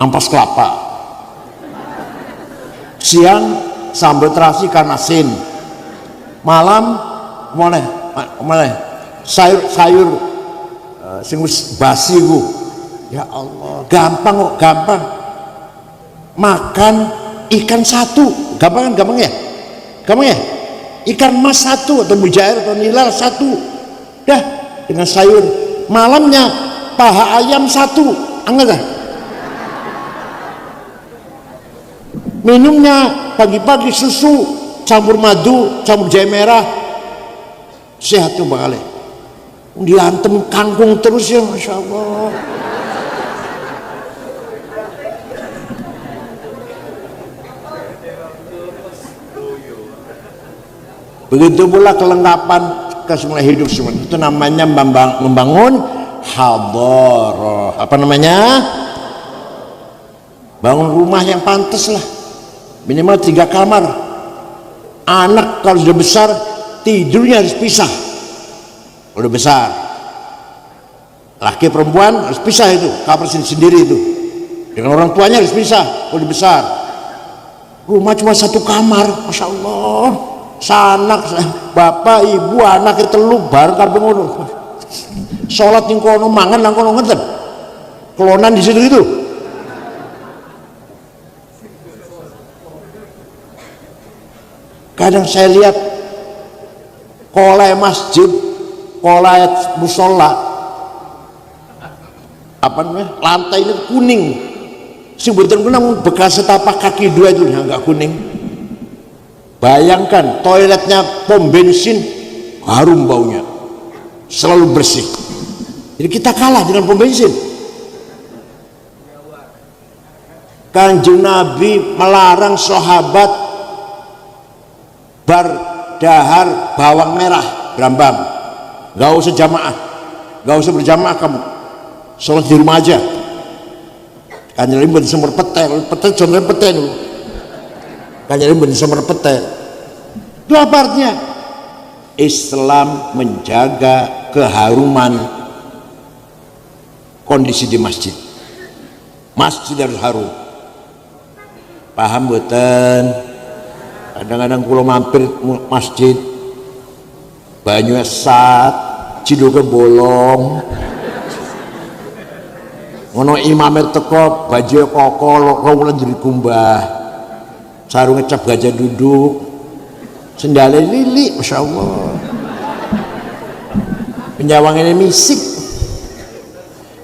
ampas kelapa, siang sambal terasi ikan asin. Malam mulai sayur sing wis basi ku. Ya Allah, gampang kok, gampang. Makan ikan satu, gampang ya? Gampang ya? Ikan mas satu atau mujair atau nilal satu, dah dengan sayur. Malamnya paha ayam satu, anget dah. Minumnya pagi-pagi susu campur madu, campur jahe merah, sehat tuh bakal. Diantem kangkung terus ya, masya Allah. Begitu pula kelengkapan kesemua hidup semua. Itu namanya membangun hadharah. Apa namanya? Bangun rumah yang pantas lah. Minimal 3 kamar. Anak kalau sudah besar tidurnya harus pisah. Kalau udah besar, laki perempuan harus pisah itu, kamar sendiri itu. Dengan orang tuanya harus pisah. Kalau udah besar, rumah cuma 1 kamar, masya Allah. Sanak, bapak, ibu, anak itu telu bareng kabeh ngono. Salat ning kono, mangan nang kono ngeten. Kelonan di situ itu. Kadang saya lihat kolai masjid, kolai musola, apa namanya, lantai ini kuning. Sebutan kunang bekas setapak kaki 2 itu enggak kuning. Bayangkan toiletnya pom bensin harum baunya, selalu bersih. Jadi kita kalah dengan pom bensin. Kanjeng Nabi melarang sahabat berdahar bawang merah berambang. Gak usah jamaah, gak usah berjamaah kamu, sholat di rumah aja. Kanjeng Nabi buat semur petai, petai contohnya petai dulu. Kanjeng Nabi semur petai. Itu apa artinya? Islam menjaga keharuman kondisi di masjid. Masjid harus harum. Paham mboten? Kadang-kadang kula mampir masjid banyunya sat, ciduke bolong. Ngono imame teko baju koko rawulan jadi kumbah. Sarungnya cap gajah duduk, sendalnya lili, masya Allah. Penyawangannya misik.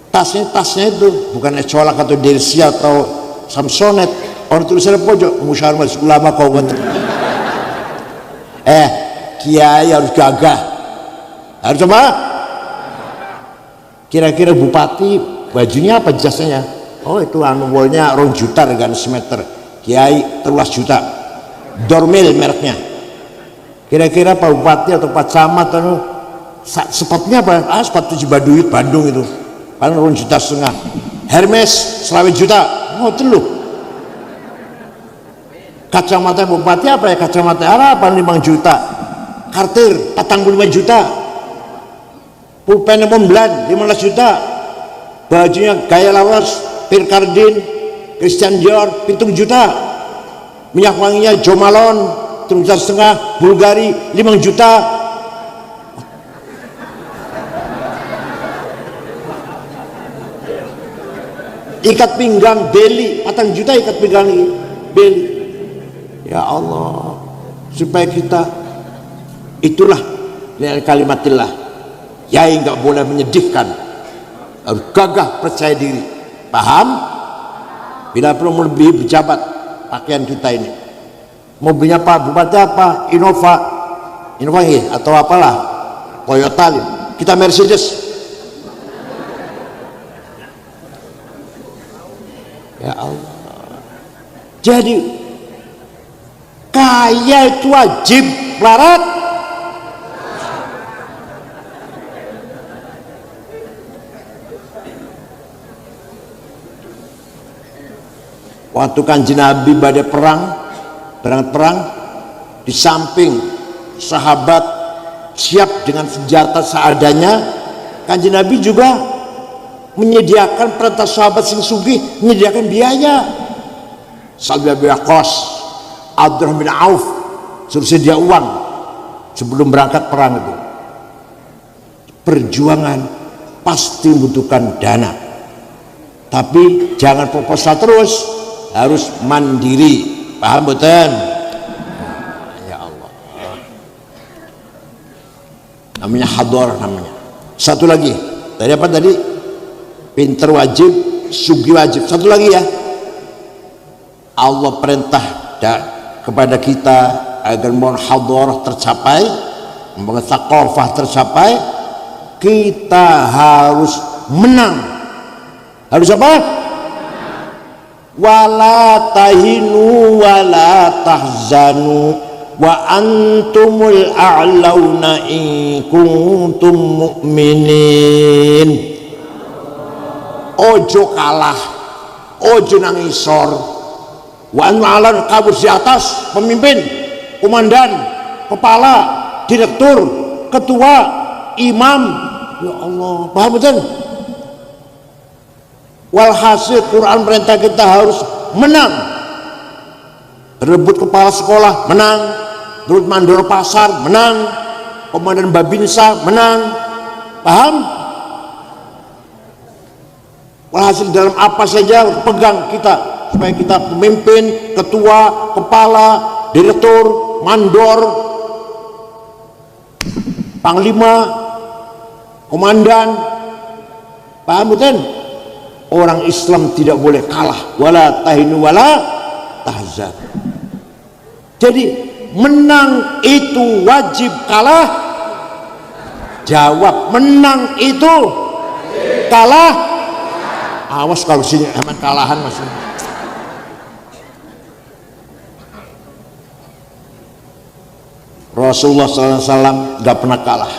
Tasnya itu bukan Ecolak atau Delsia atau Samsonet. Orang tulisannya pojok musyawarah majelis ulama kauman. Kiai harus gagah. Harus apa? Kira-kira bupati bajunya apa jasanya? Oh itu wallnya 2 juta dengan semeter. Kiai 13 juta. Dormil mereknya. Kira-kira Pak Bupati atau Pak Camat atau sepatunya apa? Sepatu Cibaduit Bandung itu. Paling 2,5 juta. Hermes 20 juta. Oh teluh. Kacamata bupati apa ya? Kacamata Arab 5 juta. Kartir 45 juta. Pulpen Montblanc 15 juta. Bajunya gaya lawas Pirkardin, Christian Dior 7 juta. Minyak wanginya Jo Malone 7,5 juta. Bulgari 5 juta. Ikat pinggang Beli 4 juta ikat pinggang Beli. Ya Allah, supaya kita itulah kalimatillah. Yai nggak boleh menyedihkan, harus gagah percaya diri. Paham? Bila perlu melebihi pejabat pakaian kita ini. Mobilnya Pak Bupati apa? Innova ya, atau apalah Toyota. Kita Mercedes. Ya Allah. Jadi kaya itu wajib melarat. Waktu Kanjeng Nabi badai berangkat perang, di samping sahabat siap dengan senjata seadanya, Kanjeng Nabi juga menyediakan perintah sahabat sing sugih, menyediakan biaya. Sa'd bin Abi Waqqas Abdurrahman bin Auf suruh sedia uang sebelum berangkat perang itu. Perjuangan pasti membutuhkan dana, tapi jangan proposal terus, harus mandiri. Paham betul? Ya Allah, namanya hador namanya. Satu lagi tadi apa tadi? Pinter wajib, sugi wajib. Satu lagi ya, Allah perintah kepada kita agar mohon hador tercapai, membangun thaqafah tercapai, kita harus menang. Harus apa? Wala tahinu wala tahzanu wa antumul a'launa in kuntum mu'minin. Ojo kalah, ojo nangisor. Wa antum kabur di atas, pemimpin, komandan, kepala, direktur, ketua, imam. Ya Allah, paham betul? Walhasil Quran perintah kita harus menang. Berebut kepala sekolah, menang. Berebut mandor pasar, menang. Komandan Babinsa, menang. Paham? Walhasil dalam apa saja pegang kita, supaya kita pemimpin, ketua, kepala, direktur, mandor, panglima, komandan. Paham betul? Orang Islam tidak boleh kalah. Wala tahinu wala tahzan. Jadi menang itu wajib, kalah jawab. Menang itu kalah. Awas kalau sini aman kalahan maksudnya. Rasulullah SAW gak pernah kalah.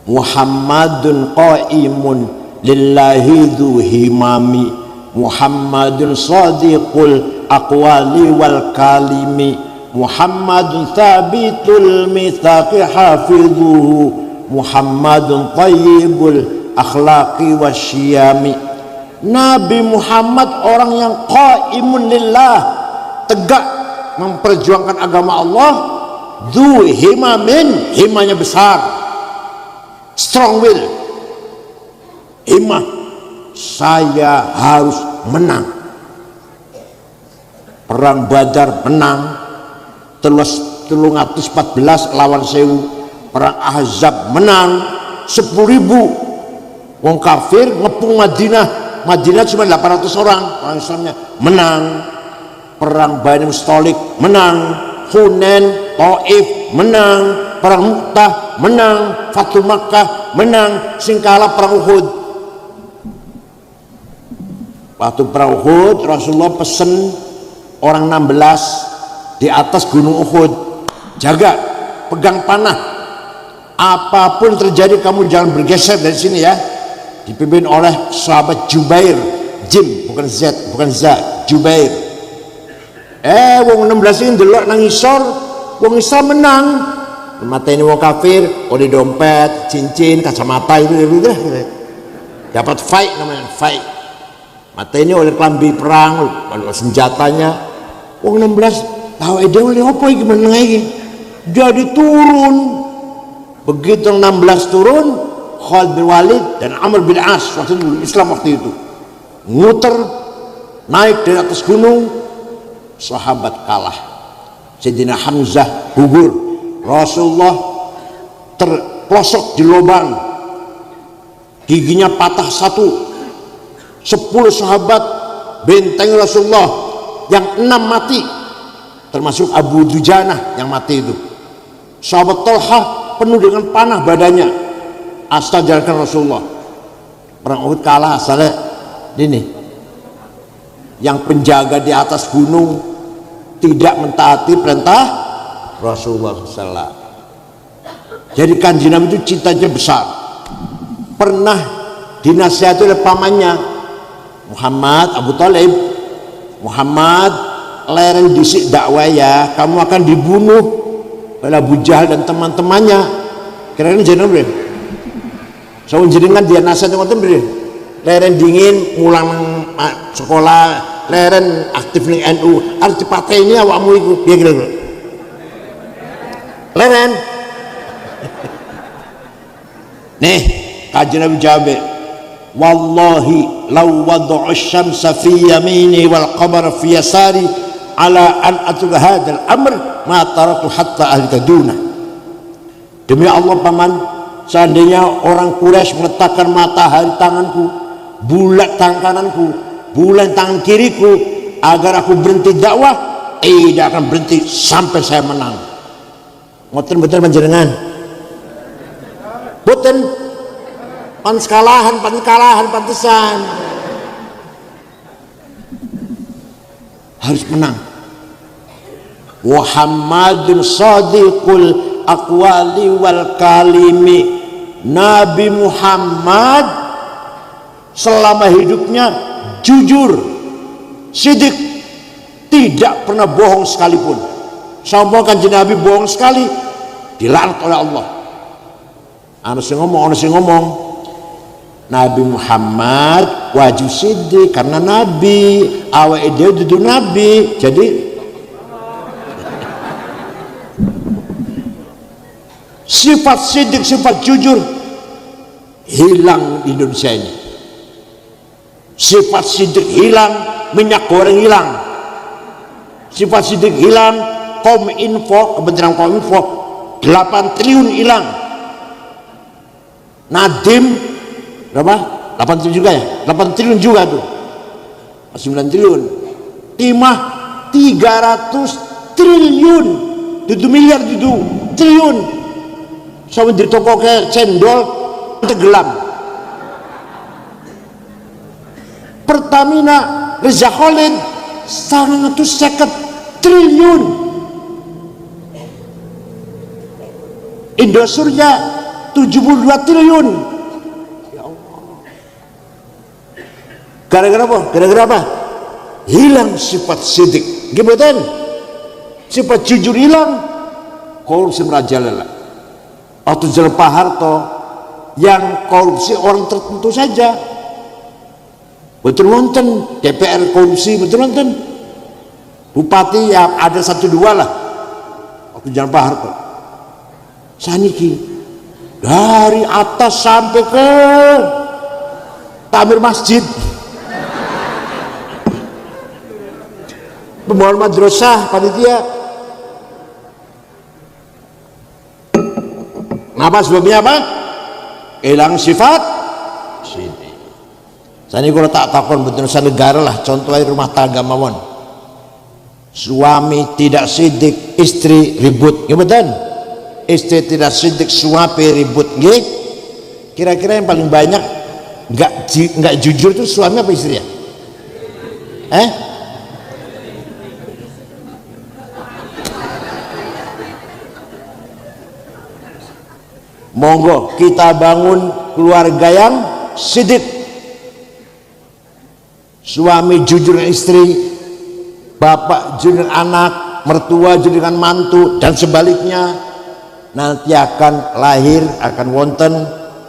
Muhammadun qaimun lillahi dhu himami, Muhammadun sadiqul aqwali wal kalimi, Muhammadun thabitul mithaqi hafidhuhu, Muhammadun tayyibul akhlaqi wasyiyami. Nabi Muhammad orang yang qaimun lillah, tegak memperjuangkan agama Allah, dhu himamin, himanya besar, strong will, himah, saya harus menang. Perang Badar menang, 314 lawan 1000. Perang Ahzab menang, 10.000 wong kafir ngepung Madinah. Madinah cuma 800 orang orang Islamnya, menang. Perang Bani Mustalik menang, Hunain, Taif menang, perang Mu'tah menang, Fathul Makkah menang, singkala perang Uhud. Waktu perang Uhud Rasulullah pesen orang 16 di atas gunung Uhud, jaga, pegang panah, apapun terjadi kamu jangan bergeser dari sini ya. Dipimpin oleh sahabat Jubair, Jim bukan Z, bukan Z, Jubair. Wong 16 ini delok nang isor, wong Islam menang. Mateni wong kafir, oleh dompet, cincin, kacamata itu dapat fight namanya, fight. Mateni oleh klambi perang, oleh senjatanya. Wong 16 tahu ide oleh apa iki meneng iki. Jadi turun. Begitu 16 turun, Khalid bin Walid dan Amr bin As waktu itu Islam waktu itu nguter naik dari atas gunung, sahabat kalah. Sayyidina Hamzah gugur, Rasulullah terpelosok di lubang, giginya patah satu. 10 sahabat benteng Rasulullah, yang 6 mati, termasuk Abu Dujanah yang mati itu. Sahabat Tolhah penuh dengan panah badannya, asal jalankan Rasulullah. Perang Uhud kalah asalnya ini, yang penjaga di atas gunung tidak mentaati perintah Rasulullah SAW. Jadi kanjeng Nabi itu cintanya besar. Pernah dinasihati oleh pamannya Muhammad, Abu Talib, Muhammad lereng disik dakwah ya, kamu akan dibunuh oleh Abu Jahal dan teman-temannya. Kira-kira jenengan beri so jenengan dia nasihat ngoten beri lereng dingin mulang sekolah leren aktif ning NU harus dipateni awakmu iku piye kira-kira leren nih Kanjeng Nabi jawab wallahi law wada'u syamsa fi yamini wal qamara fi yasari ala an atul hadzal amr ma taratu hatta ahlika duna. Demi Allah paman, seandainya orang Quraisy meletakkan matahari tanganku, bulan tangan kananku, bulan tangan kiriku agar aku berhenti dakwah, tidak akan berhenti sampai saya menang. Ngoten betul panjenengan? Boten pan kalahan pantesan. Harus menang. Muhammadun shadiqul aqwali wal kalimi. Nabi Muhammad selama hidupnya jujur, sidik, tidak pernah bohong sekalipun. Sampai Kanjeng Nabi bohong sekali dilaknat oleh Allah. Ana sing ngomong Nabi Muhammad wajib sidik karena Nabi, awake dhewe dudu Nabi, jadi sifat sidik, sifat jujur hilang di Indonesia ini. Sifat sidik hilang, minyak goreng hilang. Sifat sidik hilang, Kominfo, Kementerian Kominfo 8 triliun hilang. Nadiem berapa? 8 triliun juga ya? 8 triliun juga tuh. 9 triliun. Timah 300 triliun. Dudu miliar dudu triliun. Sama di toko kayak cendol tenggelam. Pertamina Reza Khalid 150 triliun. Indosurya 72 triliun. Ya Allah. Gara-gara apa? Gara-gara apa? Hilang sifat sidik. Gimana? Sifat jujur hilang. Korupsi merajalela. Atau jual Pak Harto yang korupsi orang tertentu saja. Betul nonton DPR korupsi, betul nonton. Bupati ya ada 1-2 lah. Waktu jalan Pak Harto. Saniki dari atas sampai ke takmir masjid, pembangunan madrasah, panitia. Kenapa sebabnya apa? Hilang sifat sini. Saniki kalau tak takon betul negara lah, contohnya rumah tangga mawon. Suami tidak sidik, istri ribut, gimana? Istri tidak sidik, suami ribut, nggih. Kira-kira yang paling banyak nggak jujur itu suami apa istri ya? Monggo kita bangun keluarga yang sidik. Suami jujur dengan istri, bapak jujur dengan anak, mertua jujur dengan mantu, dan sebaliknya. Nanti akan lahir, akan wonten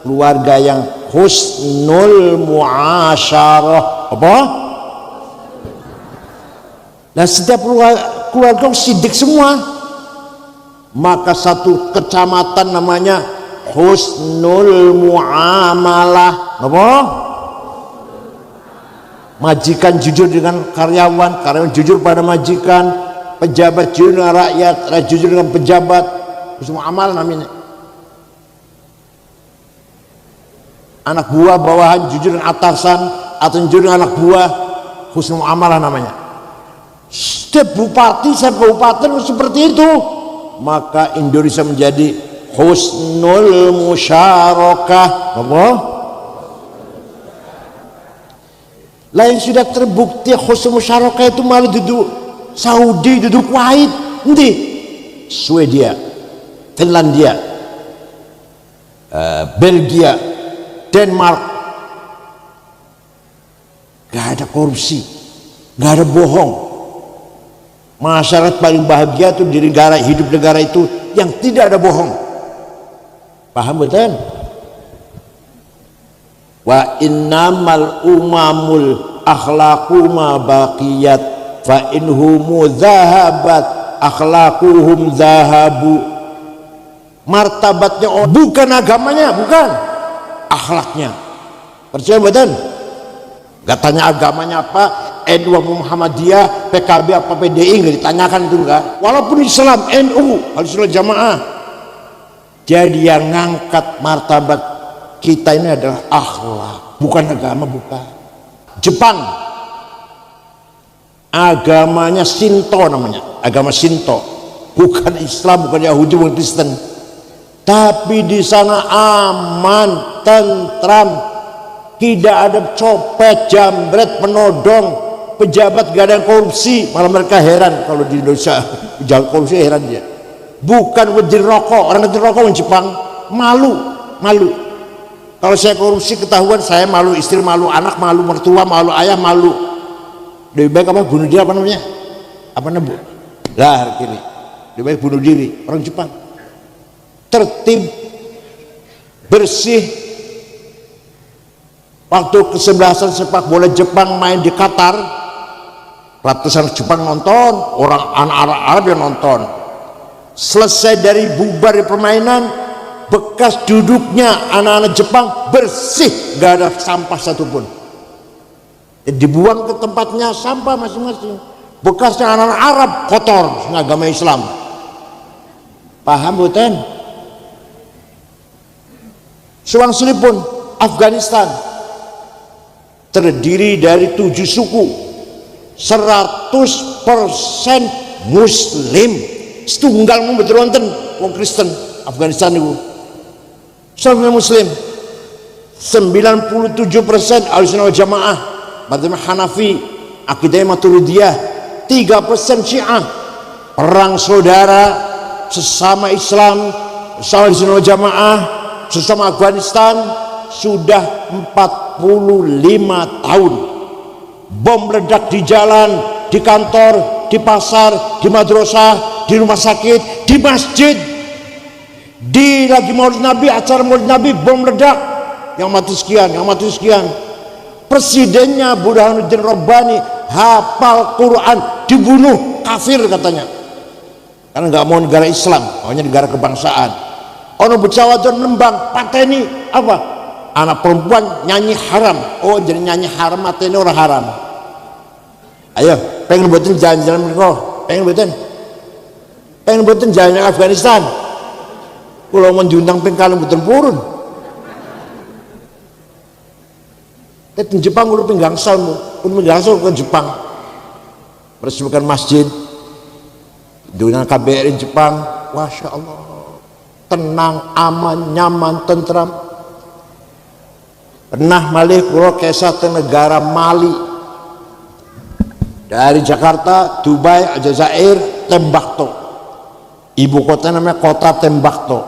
keluarga yang husnul muasyarah. Apa? Dan setiap keluarga sidik semua, maka satu kecamatan namanya husnul muamalah. Apa? Majikan jujur dengan karyawan, karyawan jujur pada majikan, pejabat jujur dengan rakyat, rakyat jujur dengan pejabat. Semua amal namanya. Anak buah bawahan jujur dengan atasan, atau jujur dengan anak buah, husnul amalah namanya. Setiap bupati, setiap kabupaten seperti itu, maka Indonesia menjadi husnul musyarakah. Apa? Lain sudah terbukti husnul musyarakah itu malah duduk Saudi, duduk Kuwait, nanti Swedia, Finlandia, Belgia, Denmark. Gak ada korupsi, gak ada bohong. Masyarakat paling bahagia itu di negara, hidup negara itu yang tidak ada bohong. Paham betul? Wa innamal umamul akhlaqu ma baqiyat fa inhumu zahabat akhlaquhum zahabu. Martabatnya bukan agamanya, bukan akhlaknya. Percaya betul? Gak tanya agamanya apa, NU Muhammadiyah, PKB apa PDI, nggak ditanyakan itu enggak. Walaupun Islam, NU, Ahlussunnah Jamaah. Jadi yang ngangkat martabat kita ini adalah akhlak, bukan agama, bukan. Jepang, agamanya Shinto namanya, agama Shinto, bukan Islam, bukan Yahudi, bukan Kristen. Tapi di sana aman, tentram, tidak ada copet, jambret, penodong, pejabat gak ada yang korupsi. Malah mereka heran kalau di Indonesia jangan korupsi, heran dia. Bukan wajib rokok, orang wajib rokok di Jepang malu. Kalau saya korupsi ketahuan, saya malu, istri malu, anak malu, mertua malu, ayah malu. Lebih baik apa? Bunuh diri, apa namanya? Apa namanya? Lah, kiri. Lebih baik bunuh diri. Orang Jepang tertib, bersih. Waktu kesebelasan sepak bola Jepang main di Qatar, ratusan Jepang nonton, orang anak Arab yang nonton. Selesai dari bubar di permainan, bekas duduknya anak-anak Jepang bersih, gak ada sampah satupun. Dibuang ke tempatnya sampah masing-masing. Bekasnya anak-anak Arab kotor, agama Islam. Paham bukan? Sewangsuli pun Afghanistan terdiri dari 7 suku, 100% Muslim. Setunggal mau betul wonten wong Kristen Afghanistan itu. Semua Muslim. 97% Ahlussunnah wal Jamaah, madzhab Hanafi, akidah Maturidiyah, 3% Syiah. Perang saudara, sesama Islam, sesama Ahlussunnah wal Jamaah, sesama Afghanistan sudah 45 tahun. Bom meledak di jalan, di kantor, di pasar, di madrasah, di rumah sakit, di masjid. Di lagi Maulid Nabi, acara Maulid Nabi, bom meledak, yang mati sekian, yang mati sekian. Presidennya Burhanuddin Rabbani hafal Quran, dibunuh, kafir katanya, karena nggak mau negara Islam, maunya negara kebangsaan. Ono becawadon nembang pateni apa? Anak perempuan nyanyi haram. Oh, jadi nyanyi haram, mateni orang haram. Ayo, pengen buatin jalan-jalan mereka, pengen buatin jalan Afghanistan. Kalau mau diundang pengkalan betul purun. Di Jepang udah penggangsal ke Jepang. Meresmikan masjid, diundang KBRI Jepang. Masya Allah, tenang, aman, nyaman, tentram. Pernah malih kula kesah ke negara Mali, dari Jakarta, Dubai, Aljazair, Tembakto. Ibu kota namanya kota Tembakto.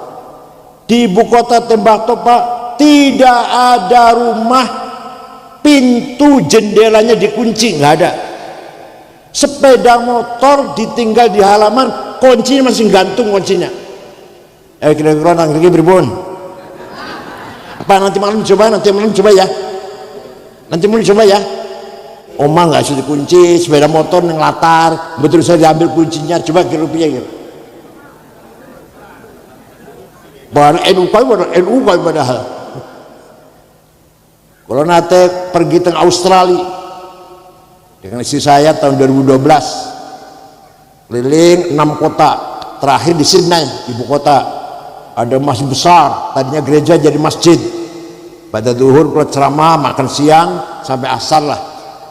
Di ibu kota Tembakto, Pak, tidak ada rumah pintu jendelanya dikunci, nggak ada. Sepeda motor ditinggal di halaman, kuncinya masih gantung kuncinya. Kira-kira nang iki pripun? Apa nanti malam coba ya. Nanti malam coba ya. Oma nggak sudah dikunci, sepeda motor neng latar, betul saya diambil kuncinya, coba kira rupiah gitu. Bahan NU padahal. Kalau nate pergi ke Australia dengan istri saya tahun 2012, keliling 6 kota, terakhir di Sydney, ibu kota. Ada masjid besar, tadinya gereja jadi masjid. Pada zuhur kalau ceramah, makan siang sampai asar lah.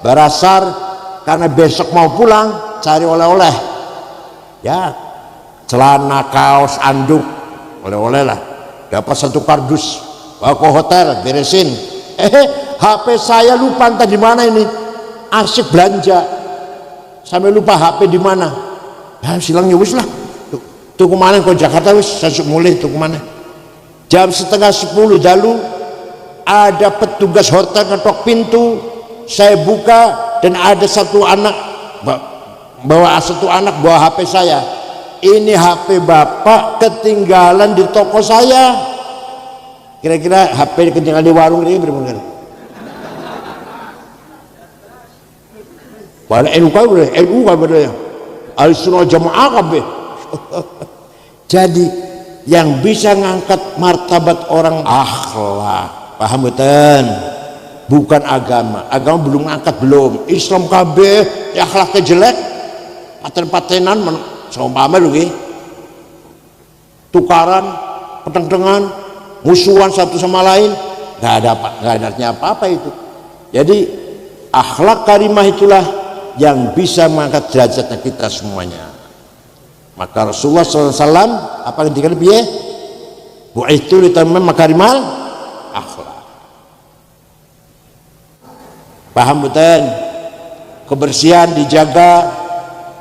Barasar karena besok mau pulang cari oleh-oleh. Ya, celana, kaos, anduk, oleh-oleh lah. Dapat 1 kardus, bawa ke hotel, beresin. HP saya lupa entah di mana ini. Asyik belanja, sampai lupa HP di mana. Ya, silangnya wis lah. Tuh kemana ke Jakarta wis saya mulai tuh kemana. Jam 9:30 dalu ada petugas hotel ngetok pintu, saya buka dan ada satu anak bawa HP saya. Ini HP bapak ketinggalan di toko saya. Kira-kira HP ketinggalan di warung ini berapa kali? balik NU kabeh, NU kabeh Ahlussunnah Jamaah kabeh. Jadi yang bisa ngangkat martabat orang akhlak, paham betul? Bukan agama. Agama belum ngangkat, belum. Islam kabeh ya akhlaknya jelek, paten-patenan sama lho nggih. Tukaran, pedang-pedangan, musuhan satu sama lain, nggak ada artinya apa-apa itu. Jadi akhlak karimah itulah yang bisa mengangkat derajatnya kita semuanya. Maka Rasulullah SAW apa yang dikatakan piye? Bu'ithu litammim makarimal akhlak. Paham betul? Kebersihan dijaga,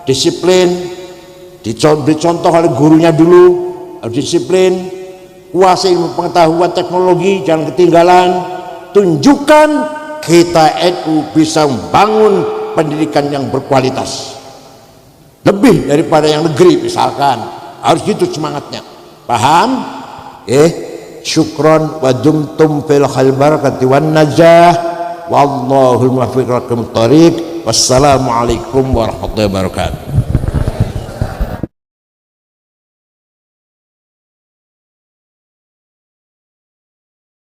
disiplin, dicontoh oleh gurunya dulu, harus disiplin, kuasai ilmu pengetahuan teknologi, jangan ketinggalan. Tunjukkan kita NU bisa membangun pendidikan yang berkualitas lebih daripada yang negeri misalkan, harus gitu semangatnya. Paham? Syukron wa dumtum fil khair barakati wan najah wallahul muwaffiq lakum thoriq. Wassalamualaikum warahmatullahi wabarakatuh.